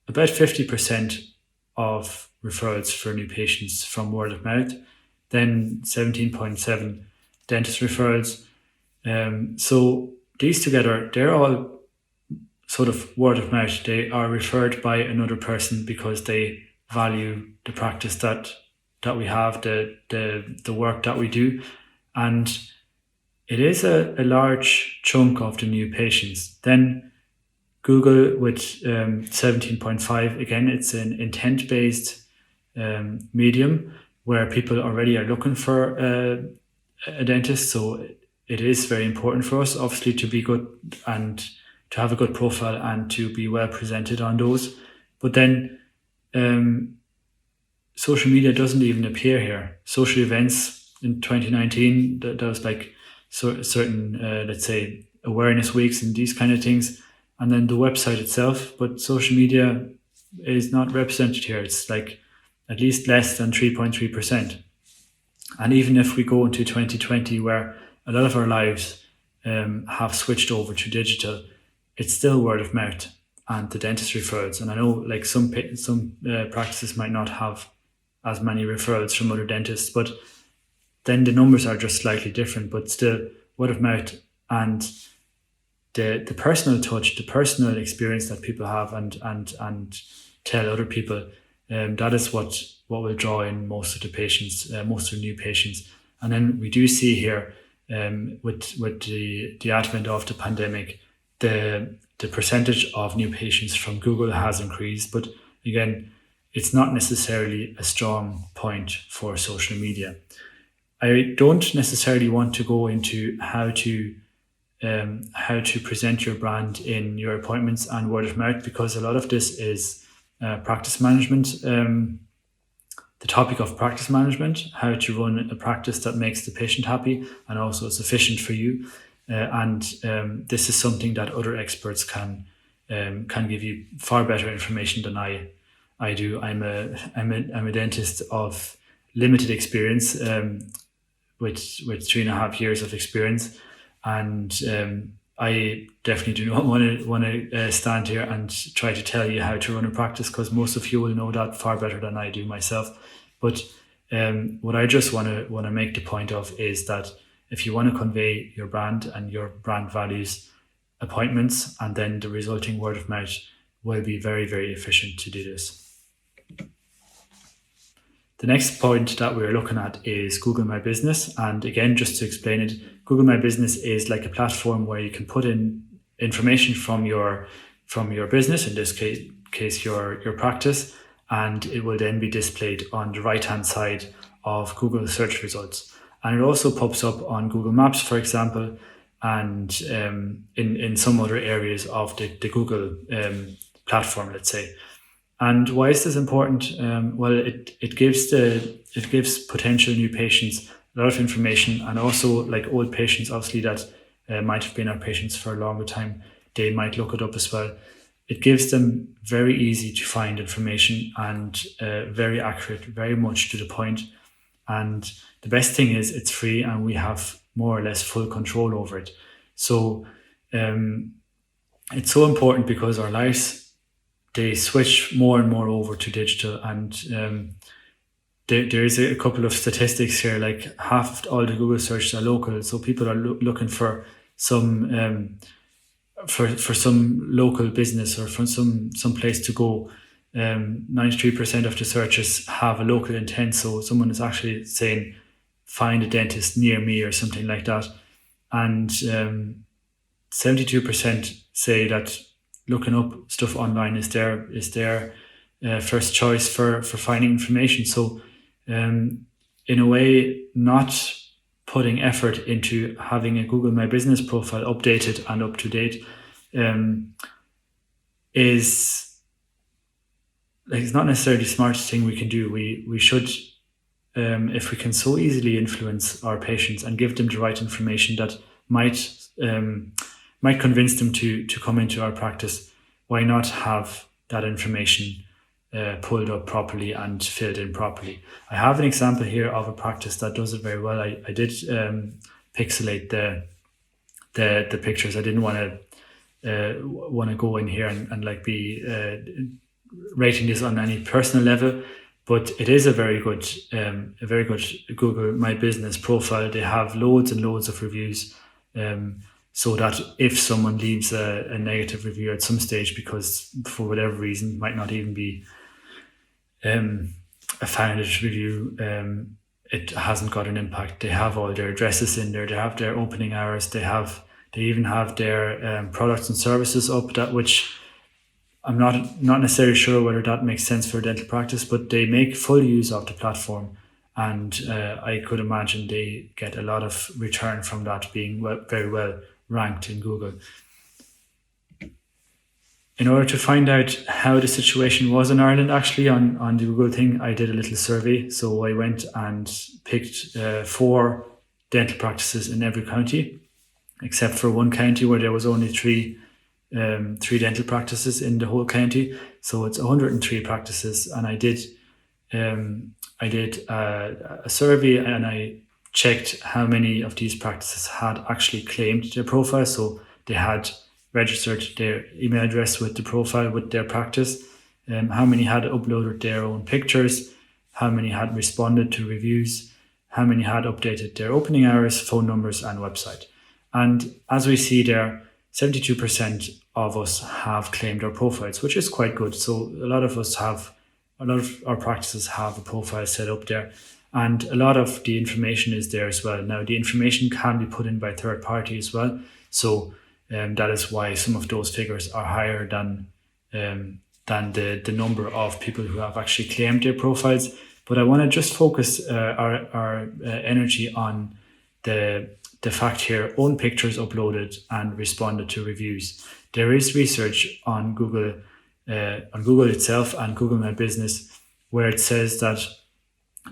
about 50% of referrals for new patients from word of mouth, then 17.7 dentist referrals. So these together, they're all sort of word of mouth. They are referred by another person because they value the practice that we have, the work that we do, and it is a large chunk of the new patients. Then Google with 17.5, again, it's an intent-based medium where people already are looking for a dentist. So it is very important for us, obviously, to be good and to have a good profile and to be well presented on those. But then social media doesn't even appear here. Social events in 2019, that was like certain, let's say, awareness weeks and these kind of things. And then the website itself, but social media is not represented here. It's like at least less than 3.3%. And even if we go into 2020, where a lot of our lives have switched over to digital, it's still word of mouth and the dentist referrals. And I know like some practices might not have as many referrals from other dentists, but then the numbers are just slightly different, but still word of mouth and the personal touch, the personal experience that people have and tell other people, that is what will draw in most of the patients, most of the new patients. And then we do see here with the advent of the pandemic, the percentage of new patients from Google has increased, but again, it's not necessarily a strong point for social media. I don't necessarily want to go into how to present your brand in your appointments and word of mouth, because a lot of this is practice management, the topic of practice management, how to run a practice that makes the patient happy and also is efficient for you. And this is something that other experts can give you far better information than I do. I'm a dentist of limited experience, with 3.5 years of experience, and I definitely do not want to stand here and try to tell you how to run a practice, because most of you will know that far better than I do myself. But what I just want to make the point of is that if you want to convey your brand and your brand values, appointments and then the resulting word of mouth will be very, very efficient to do this. The next point that we're looking at is Google My Business. And again, just to explain it, Google My Business is like a platform where you can put in information from your business, in this case your practice, and it will then be displayed on the right-hand side of Google search results. And it also pops up on Google Maps, for example, and in some other areas of the Google platform, let's say. And why is this important? Well, it gives potential new patients a lot of information, and also like old patients, obviously, that might have been our patients for a longer time, they might look it up as well. It gives them very easy to find information and very accurate, very much to the point. And the best thing is it's free and we have more or less full control over it. So it's so important because our lives, they switch more and more over to digital, and there is a couple of statistics here, like half of all the Google searches are local, so people are looking for some for some local business or from some place to go. 93% of the searches have a local intent, so someone is actually saying find a dentist near me or something like that, and 72% say that looking up stuff online is their first choice for finding information. So in a way, not putting effort into having a Google My Business profile updated and up to date is like, it's not necessarily the smartest thing we can do. We should, if we can so easily influence our patients and give them the right information that might convince them to come into our practice, why not have that information pulled up properly and filled in properly? I have an example here of a practice that does it very well. I did pixelate the pictures. I didn't want to go in here and like be rating this on any personal level, but it is a very good Google My Business profile. They have loads and loads of reviews. so that if someone leaves a negative review at some stage, because for whatever reason might not even be a founded review, it hasn't got an impact. They have all their addresses in there, they have their opening hours, they even have their products and services up, that which I'm not necessarily sure whether that makes sense for dental practice, but they make full use of the platform, and I could imagine they get a lot of return from that, being very well ranked in Google. In order to find out how the situation was in Ireland, actually, on the Google thing, I did a little survey. So I went and picked 4 dental practices in every county, except for one county where there was only three dental practices in the whole county. So it's 103 practices, and I did a survey, and I checked how many of these practices had actually claimed their profile. So they had registered their email address with the profile with their practice, how many had uploaded their own pictures, how many had responded to reviews, how many had updated their opening hours, phone numbers, and website. And as we see there, 72% of us have claimed our profiles, which is quite good. So a lot of our practices have a profile set up there, and a lot of the information is there as well. Now, the information can be put in by third party as well. So that is why some of those figures are higher than the number of people who have actually claimed their profiles. But I want to just focus our energy on the fact here: own pictures uploaded and responded to reviews. There is research on Google itself and Google My Business, where it says that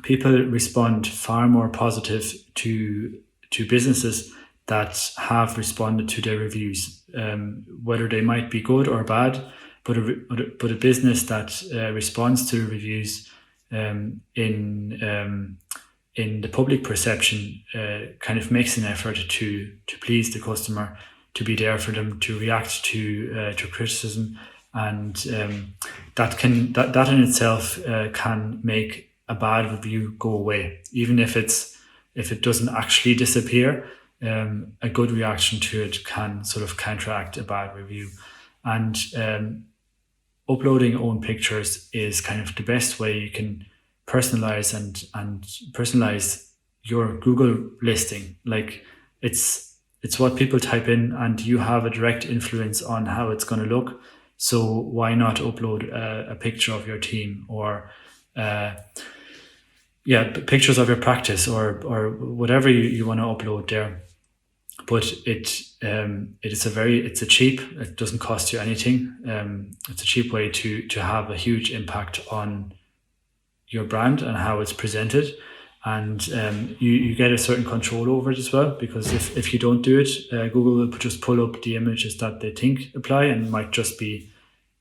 people respond far more positive to businesses that have responded to their reviews, whether they might be good or bad, but a business that responds to reviews in the public perception kind of makes an effort to please the customer, to be there for them, to react to criticism, and that in itself can make a bad review go away, even if it doesn't actually disappear. A good reaction to it can sort of counteract a bad review. And uploading own pictures is kind of the best way you can personalize and personalize your Google listing. Like, it's what people type in, and you have a direct influence on how it's going to look. So why not upload a picture of your team, or pictures of your practice, or whatever you want to upload there. But it doesn't cost you anything. It's a cheap way to have a huge impact on your brand and how it's presented. And you get a certain control over it as well, because if you don't do it, Google will just pull up the images that they think apply, and might just be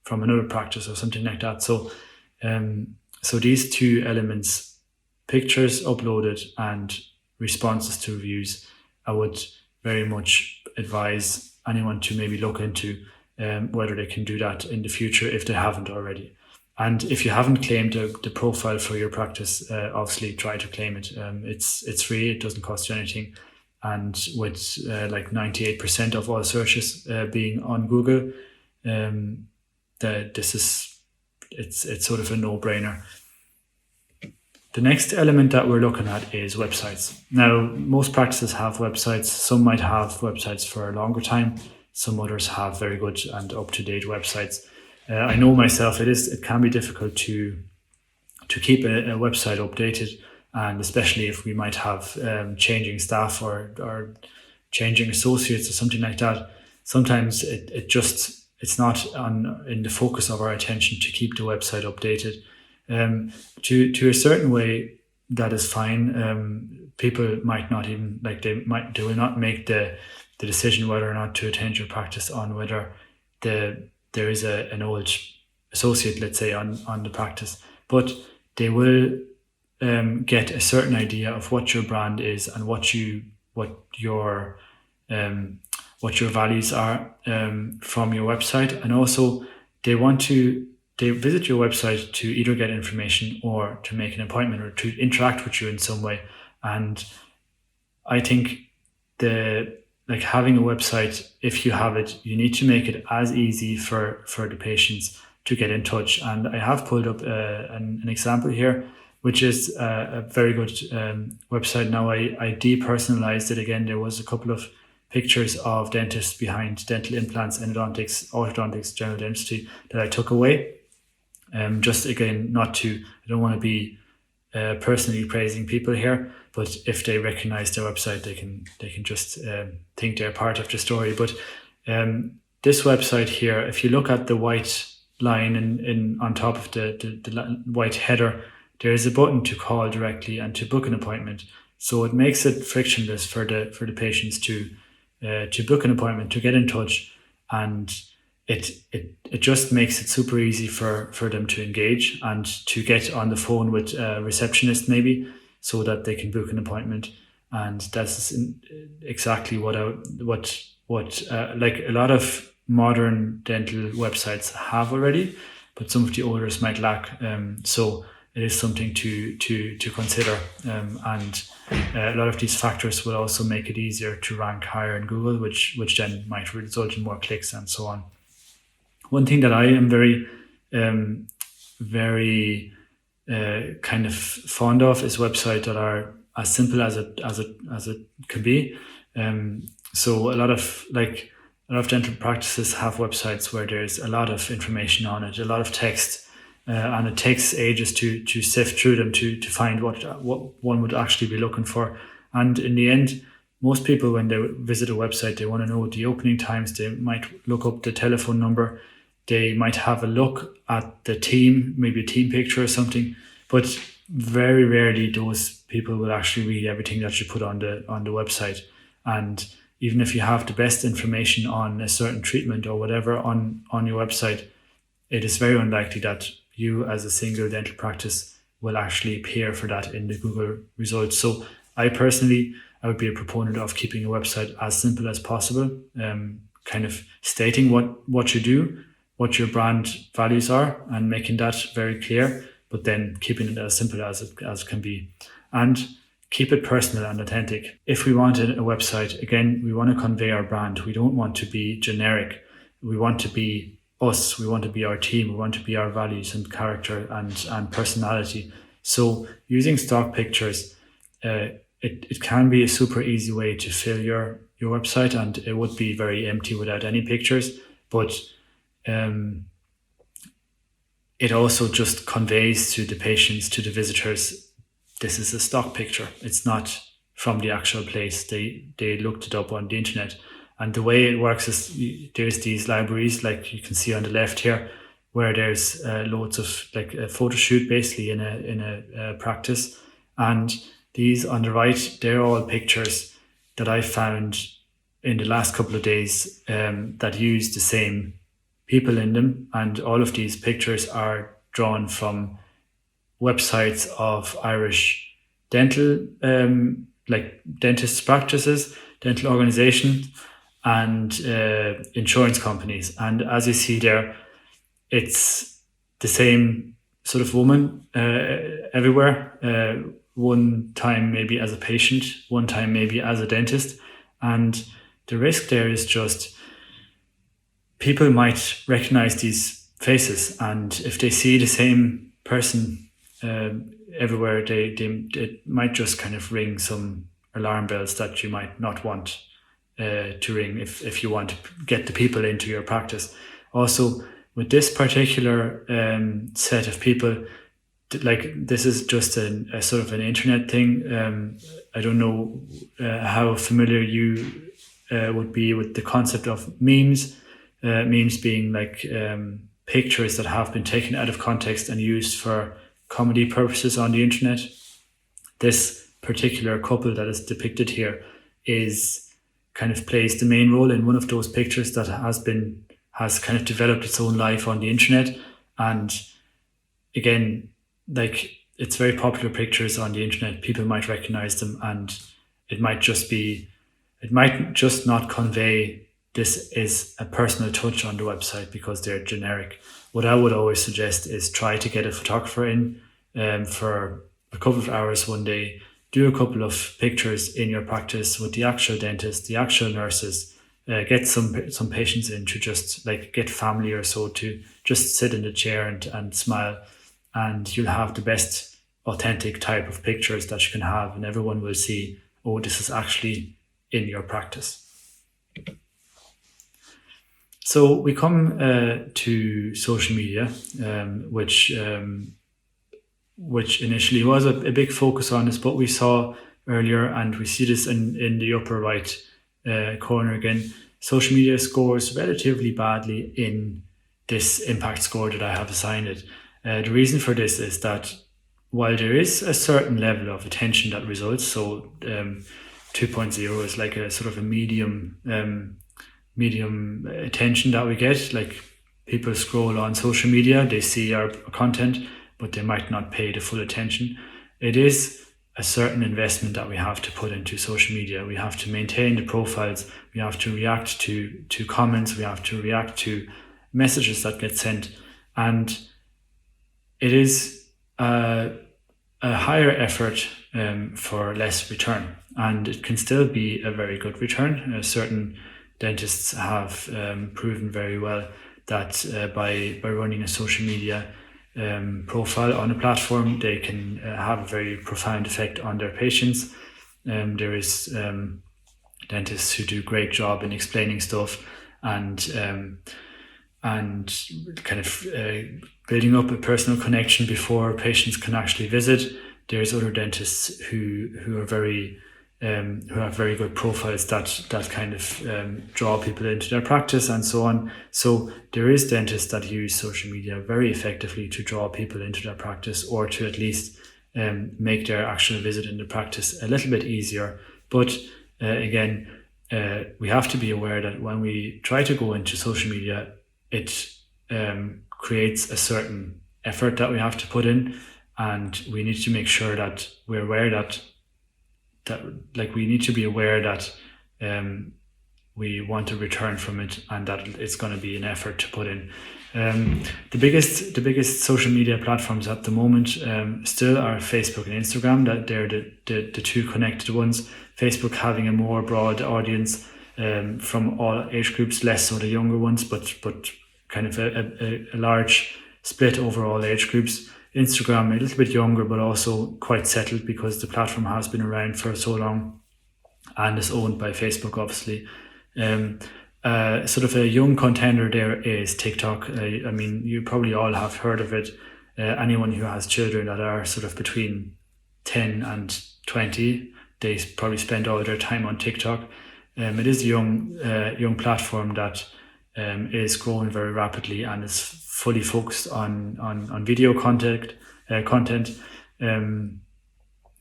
from another practice or something like that. So these two elements, pictures uploaded and responses to reviews, I would very much advise anyone to maybe look into whether they can do that in the future if they haven't already. And if you haven't claimed the profile for your practice, obviously try to claim it. It's free, it doesn't cost you anything. And with like 98% of all searches being on Google, it's sort of a no-brainer. The next element that we're looking at is websites. Now, most practices have websites. Some might have websites for a longer time. Some others have very good and up-to-date websites. I know myself, it can be difficult to keep a website updated, and especially if we might have changing staff or changing associates or something like that. Sometimes it's not in the focus of our attention to keep the website updated. To a certain way, that is fine. People might not even they will not make the decision whether or not to attend your practice on whether there is an old associate, let's say, on the practice, but they will get a certain idea of what your brand is and what your values are from your website. And also they visit your website to either get information or to make an appointment or to interact with you in some way. And I think the like having a website, if you have it, you need to make it as easy for the patients to get in touch. And I have pulled up an example here, which is a very good website. Now I depersonalized it again. There was a couple of pictures of dentists behind dental implants, endodontics, orthodontics, general dentistry that I took away. Just again, I don't want to be personally praising people here, but if they recognize their website, they can just think they're part of the story. But this website here, if you look at the white line in on top of the white header, there is a button to call directly and to book an appointment. So it makes it frictionless for the patients to book an appointment, to get in touch, and it just makes it super easy for them to engage and to get on the phone with a receptionist maybe, so that they can book an appointment. And that's exactly what like a lot of modern dental websites have already, but some of the others might lack. So it is something to consider, and a lot of these factors will also make it easier to rank higher in Google, which then might result in more clicks and so on. One thing that I am very kind of fond of is websites that are as simple as it can be. So a lot of dental practices have websites where there's a lot of information on it, a lot of text, and it takes ages to sift through them to find what one would actually be looking for. And in the end, most people, when they visit a website, they want to know the opening times. They might look up the telephone number. They might have a look at the team, maybe a team picture or something. But very rarely those people will actually read everything that you put on the website. And even if you have the best information on a certain treatment or whatever on your website, it is very unlikely that you as a single dental practice will actually appear for that in the Google results. So I would be a proponent of keeping a website as simple as possible, kind of stating what you do, what your brand values are, and making that very clear, but then keeping it as simple as it can be. And keep it personal and authentic. If we want a website, again, we want to convey our brand. We don't want to be generic. We want to be us. We want to be our team. We want to be our values and character and personality. So using stock pictures, it can be a super easy way to fill your website, and it would be very empty without any pictures. But it also just conveys to the patients, to the visitors, this is a stock picture. It's not from the actual place. They looked it up on the internet. And the way it works is there's these libraries, like you can see on the left here, where there's loads of like a photo shoot basically in a practice. And these on the right, they're all pictures that I found in the last couple of days that use the same people in them. And all of these pictures are drawn from websites of Irish dental, like dentist practices, dental organizations, and insurance companies. And as you see there, it's the same sort of woman everywhere. One time maybe as a patient, one time maybe as a dentist. And the risk there is just people might recognize these faces, and if they see the same person everywhere, it might just kind of ring some alarm bells that you might not want to ring if you want to get the people into your practice. Also, with this particular set of people, like this is just a sort of an internet thing. I don't know how familiar you would be with the concept of memes. Memes being like pictures that have been taken out of context and used for comedy purposes on the internet. This particular couple that is depicted here kind of plays the main role in one of those pictures that has kind of developed its own life on the internet. And again, like it's very popular pictures on the internet. People might recognize them, and it might just not convey this is a personal touch on the website because they're generic. What I would always suggest is try to get a photographer in for a couple of hours one day, do a couple of pictures in your practice with the actual dentist, the actual nurses, get some patients in to just like get family or so to just sit in the chair and smile, and you'll have the best authentic type of pictures that you can have, and everyone will see, oh, this is actually in your practice. So we come to social media, which initially was a big focus on us, but we saw earlier, and we see this in the upper right corner again, social media scores relatively badly in this impact score that I have assigned it. The reason for this is that while there is a certain level of attention that results, so 2.0 is like a sort of a medium attention that we get, like people scroll on social media, they see our content, but they might not pay the full attention. It is a certain investment that we have to put into social media. We have to maintain the profiles, we have to react to comments, we have to react to messages that get sent, and it is a higher effort for less return, and it can still be a very good return. Certain dentists have proven very well that by running a social media profile on a platform, they can have a very profound effect on their patients. There is dentists who do a great job in explaining stuff and kind of building up a personal connection before patients can actually visit. There's other dentists who are very who have very good profiles that kind of draw people into their practice and so on. So there is dentists that use social media very effectively to draw people into their practice, or to at least make their actual visit in the practice a little bit easier. But again, we have to be aware that when we try to go into social media, it creates a certain effort that we have to put in, and we need to make sure that we're aware that we need to be aware that we want a return from it, and that it's going to be an effort to put in. The biggest social media platforms at the moment still are Facebook and Instagram. That they're the two connected ones. Facebook having a more broad audience from all age groups, less so the younger ones, but kind of a large split over all age groups. Instagram a little bit younger, but also quite settled because the platform has been around for so long and is owned by Facebook, obviously. Sort of a young contender there is TikTok. I mean, you probably all have heard of it. Anyone who has children that are sort of between 10 and 20, they probably spend all their time on TikTok. It is a young platform that is growing very rapidly and is fully focused on video content.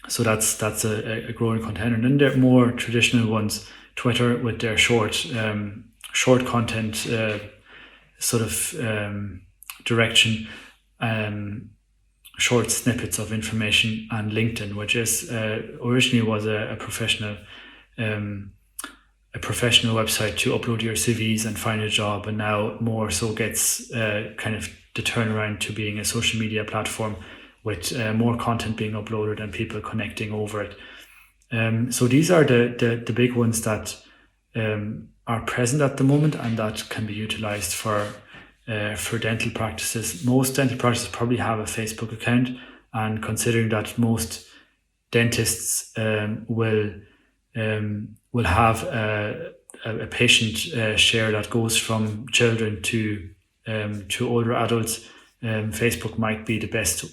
So that's a growing contender. And then there are more traditional ones, Twitter with their short content sort of direction, short snippets of information, and LinkedIn, which is originally was a professional website to upload your CVs and find a job, and now more so gets kind of the turnaround to being a social media platform with more content being uploaded and people connecting over it. So these are the big ones that are present at the moment and that can be utilized for dental practices. Most dental practices probably have a Facebook account, and considering that most dentists will have a patient share that goes from children to older adults, Facebook might be the best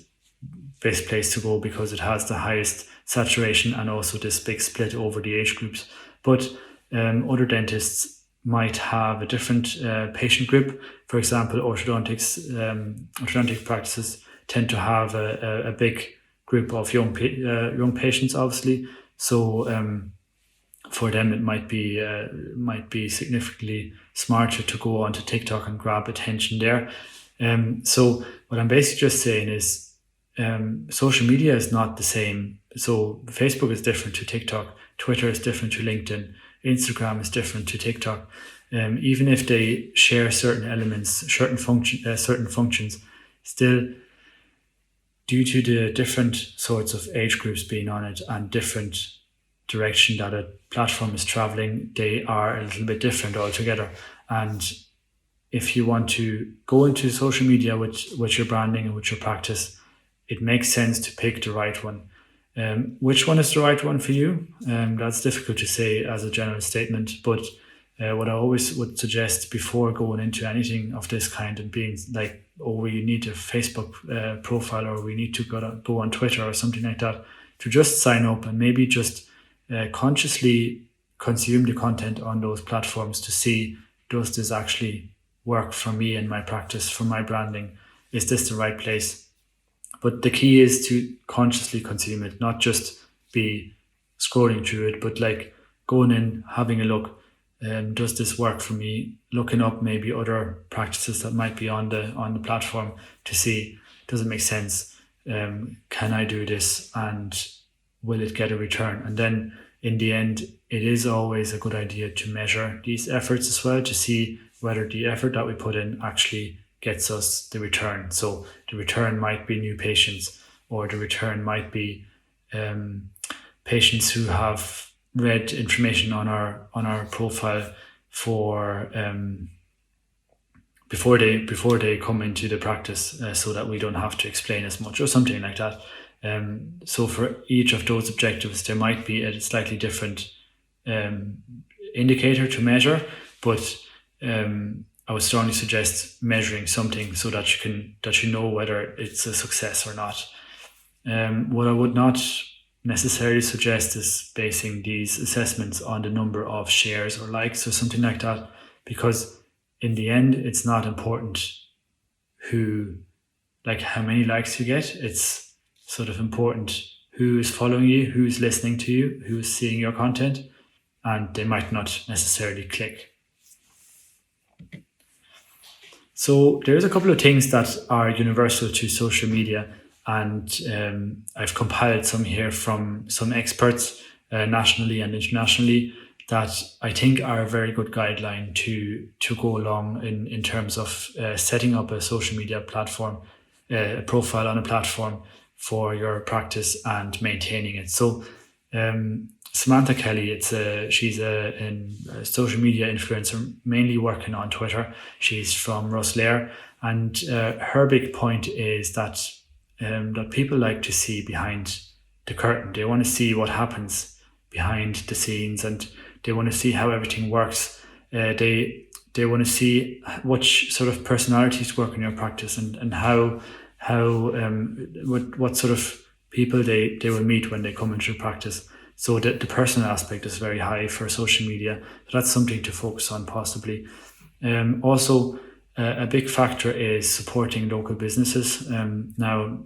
place to go because it has the highest saturation and also this big split over the age groups. But other dentists might have a different patient group. For example, orthodontic practices tend to have a big group of young patients, obviously. So for them, it might be significantly smarter to go onto TikTok and grab attention there. So what I'm basically just saying is, social media is not the same. So Facebook is different to TikTok, Twitter is different to LinkedIn, Instagram is different to TikTok. Even if they share certain elements, certain functions, still due to the different sorts of age groups being on it and different direction that a platform is traveling, they are a little bit different altogether. And if you want to go into social media with your branding and with your practice, it makes sense to pick the right one. Which one is the right one for you? That's difficult to say as a general statement, but what I always would suggest before going into anything of this kind and being like, oh, we need a Facebook profile, or we need to go on Twitter or something like that, to just sign up and maybe just consciously consume the content on those platforms to see, does this actually work for me and my practice, for my branding? Is this the right place? But the key is to consciously consume it, not just be scrolling through it, but like going in, having a look. Does this work for me? Looking up maybe other practices that might be on the platform to see, does it make sense? Can I do this, and will it get a return? And then in the end, it is always a good idea to measure these efforts as well, to see whether the effort that we put in actually gets us the return. So the return might be new patients, or the return might be patients who have read information on our profile for before they come into the practice, so that we don't have to explain as much or something like that. So for each of those objectives, there might be a slightly different indicator to measure, but I would strongly suggest measuring something so that you know whether it's a success or not. What I would not necessarily suggest is basing these assessments on the number of shares or likes or something like that, because in the end, it's not important how many likes you get. It's sort of important who is following you, who is listening to you, who is seeing your content, and they might not necessarily click. So there's a couple of things that are universal to social media, and I've compiled some here from some experts nationally and internationally that I think are a very good guideline to go along in terms of setting up a social media platform, a profile on a platform for your practice and maintaining it. So Samantha Kelly, she's a social media influencer, mainly working on Twitter. She's from Rosslare, and her big point is that people like to see behind the curtain. They want to see what happens behind the scenes, and they want to see how everything works. They want to see which sort of personalities work in your practice, and what sort of people they will meet when they come into practice. So the personal aspect is very high for social media. So that's something to focus on possibly. Also, a big factor is supporting local businesses. Now,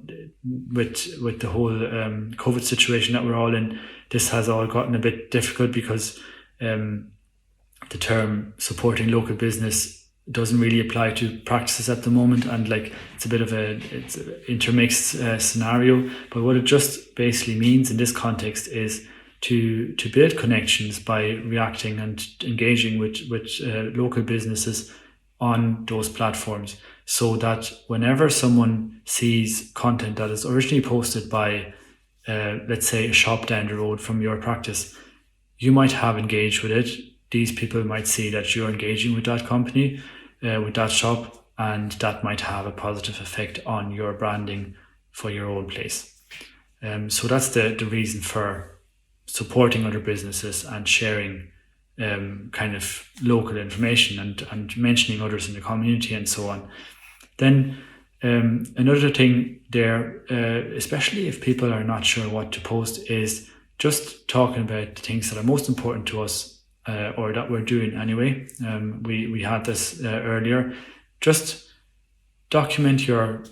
with the whole COVID situation that we're all in, this has all gotten a bit difficult because the term supporting local business doesn't really apply to practices at the moment, and it's a bit of it's an intermixed scenario. But what it just basically means in this context is to build connections by reacting and engaging with local businesses on those platforms, so that whenever someone sees content that is originally posted by let's say a shop down the road from your practice, you might have engaged with it. These people might see that you're engaging with that company, with that shop, and that might have a positive effect on your branding for your own place. So that's the reason for supporting other businesses and sharing kind of local information and mentioning others in the community and so on. Then another thing there, especially if people are not sure what to post, is just talking about the things that are most important to us, or that we're doing anyway. We had this earlier. Just document your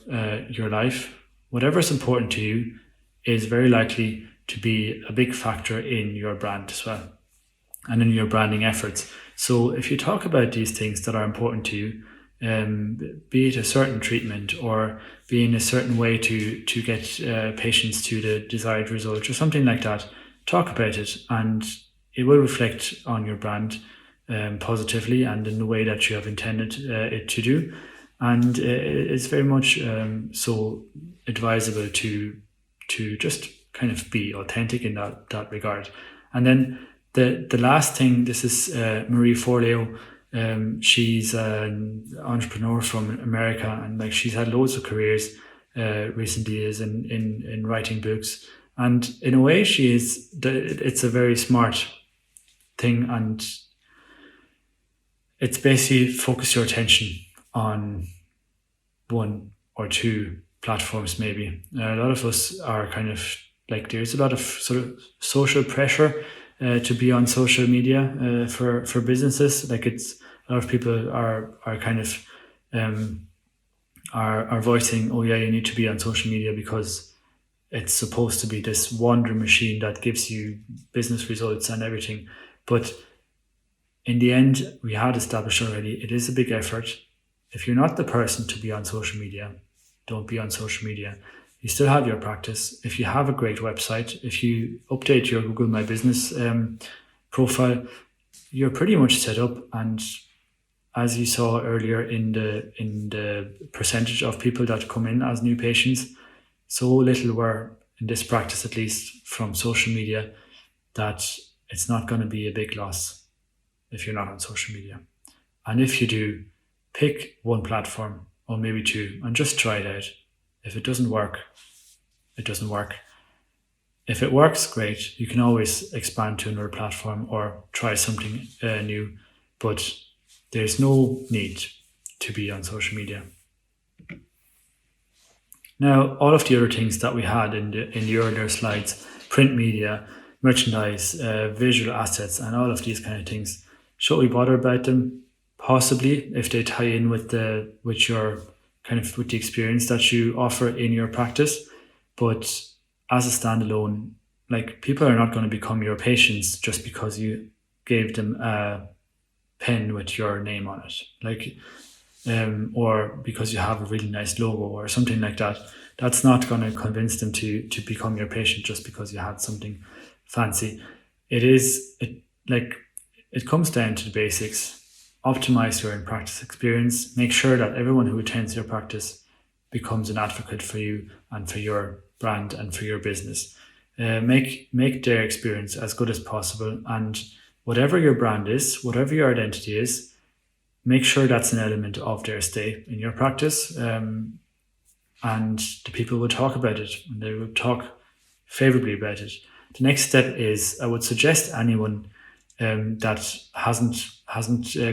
life. Whatever's important to you is very likely to be a big factor in your brand as well, and in your branding efforts. So if you talk about these things that are important to you, be it a certain treatment or being a certain way to get patients to the desired result or something like that, talk about it, and it will reflect on your brand positively and in the way that you have intended it to do. and it's very much so advisable to just kind of be authentic in that regard. And then the last thing, this is Marie Forleo. She's an entrepreneur from America, and like she's had loads of careers recently is in writing books, and in a way it's a very smart thing, and it's basically focus your attention on one or two platforms maybe. A lot of us are kind of like, there's a lot of sort of social pressure to be on social media for businesses. Like it's, a lot of people are kind of are voicing, oh yeah, you need to be on social media because it's supposed to be this wonder machine that gives you business results and everything. But in the end, we had established already, it is a big effort. If you're not the person to be on social media, don't be on social media. You still have your practice. If you have a great website, if you update your Google My Business profile, you're pretty much set up. And as you saw earlier in the percentage of people that come in as new patients, so little were, in this practice at least, from social media, that it's not going to be a big loss if you're not on social media. And if you do, pick one platform or maybe two and just try it out. If it doesn't work, it doesn't work. If it works, great. You can always expand to another platform or try something new, but there's no need to be on social media. Now, all of the other things that we had in the earlier slides, print media, merchandise, visual assets, and all of these kind of things, should we bother about them? Possibly, if they tie in with your kind of with the experience that you offer in your practice. But as a standalone, like, people are not going to become your patients just because you gave them a pen with your name on it, like, or because you have a really nice logo or something like that. That's not going to convince them to become your patient just because you had something fancy. It comes down to the basics. Optimize your in-practice experience. Make sure that everyone who attends your practice becomes an advocate for you and for your brand and for your business. Make their experience as good as possible, and whatever your brand is, whatever your identity is, make sure that's an element of their stay in your practice, and the people will talk about it, and they will talk favorably about it. The next step is, I would suggest anyone that hasn't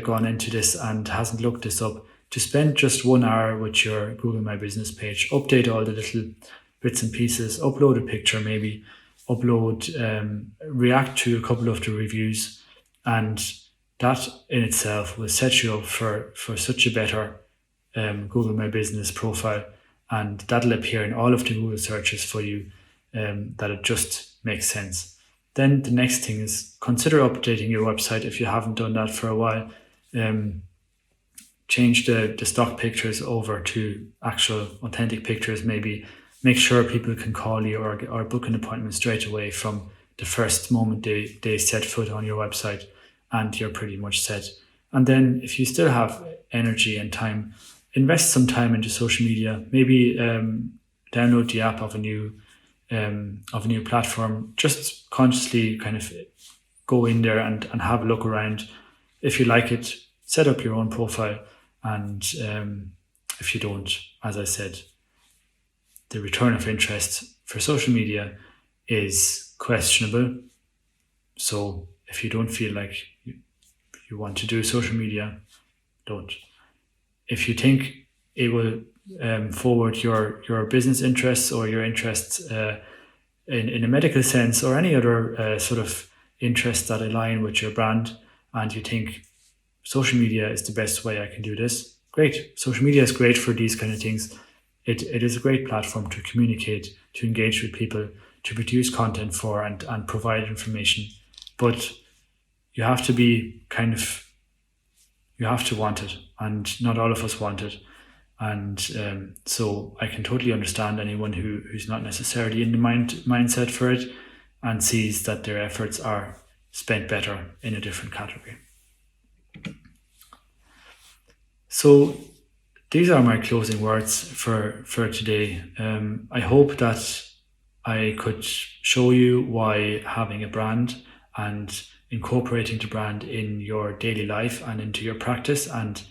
gone into this and hasn't looked this up, to spend just 1 hour with your Google My Business page. Update all the little bits and pieces, upload a picture maybe, react to a couple of the reviews, and that in itself will set you up for such a better Google My Business profile, and that'll appear in all of the Google searches for you, that it just makes sense. Then the next thing is, consider updating your website if you haven't done that for a while. Change the stock pictures over to actual authentic pictures maybe. Make sure people can call you or book an appointment straight away from the first moment they set foot on your website, and you're pretty much set. And then if you still have energy and time, invest some time into social media. Maybe download the app of a new platform. Just consciously kind of go in there and have a look around. If you like it, set up your own profile, and if you don't, as I said, the return of interest for social media is questionable. So if you don't feel like you want to do social media, don't. If you think it will forward your business interests or your interests in a medical sense, or any other sort of interests that align with your brand, and you think social media is the best way I can do this, great. Social media is great for these kind of things. It is a great platform to communicate, to engage with people, to produce content for, and provide information. But you have to be you have to want it, and not all of us want it. And so I can totally understand anyone who's not necessarily in the mindset for it, and sees that their efforts are spent better in a different category. So these are my closing words for today. I hope that I could show you why having a brand and incorporating the brand in your daily life and into your practice and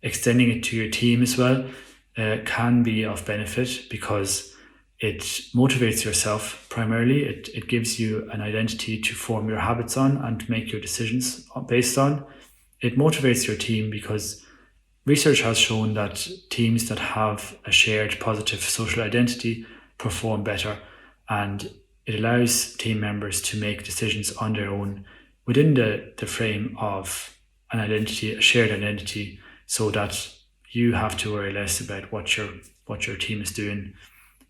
extending it to your team as well can be of benefit, because it motivates yourself primarily. It gives you an identity to form your habits on and make your decisions based on. It motivates your team because research has shown that teams that have a shared positive social identity perform better, and it allows team members to make decisions on their own within the frame of an identity, a shared identity, so that you have to worry less about what your team is doing.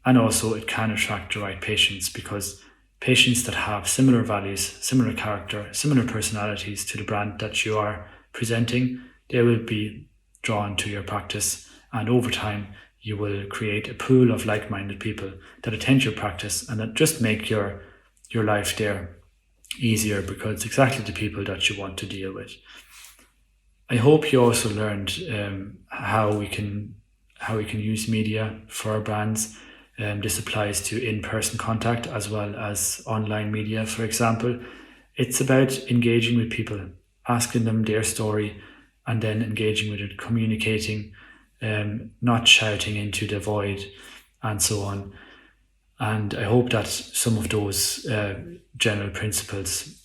And also it can attract the right patients, because patients that have similar values, similar character, similar personalities to the brand that you are presenting, they will be drawn to your practice, and over time you will create a pool of like-minded people that attend your practice and that just make your life there easier, because it's exactly the people that you want to deal with. I hope you also learned how we can use media for our brands. This applies to in-person contact as well as online media, for example. It's about engaging with people, asking them their story, and then engaging with it, communicating, not shouting into the void, and so on. And I hope that some of those general principles,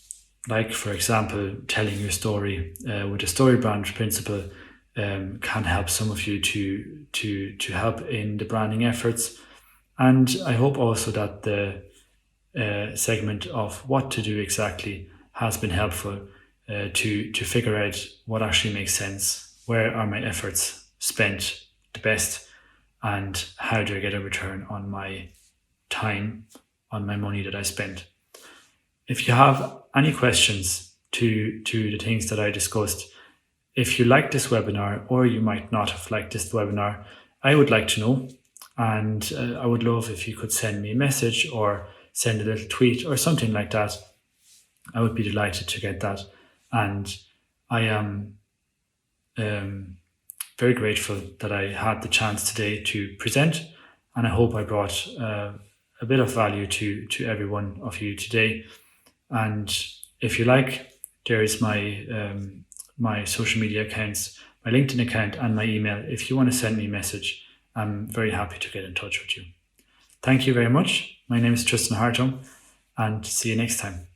like, for example, telling your story with the story brand principle, can help some of you to help in the branding efforts. And I hope also that the segment of what to do exactly has been helpful to figure out what actually makes sense, where are my efforts spent the best, and how do I get a return on my time, on my money that I spent. If you have any questions to the things that I discussed, if you liked this webinar or you might not have liked this webinar, I would like to know, and I would love if you could send me a message or send a little tweet or something like that. I would be delighted to get that, and I am very grateful that I had the chance today to present, and I hope I brought a bit of value to every one of you today. And if you like, there is my social media accounts, my LinkedIn account and my email. If you want to send me a message, I'm very happy to get in touch with you. Thank you very much. My name is Tristan Hartung, and see you next time.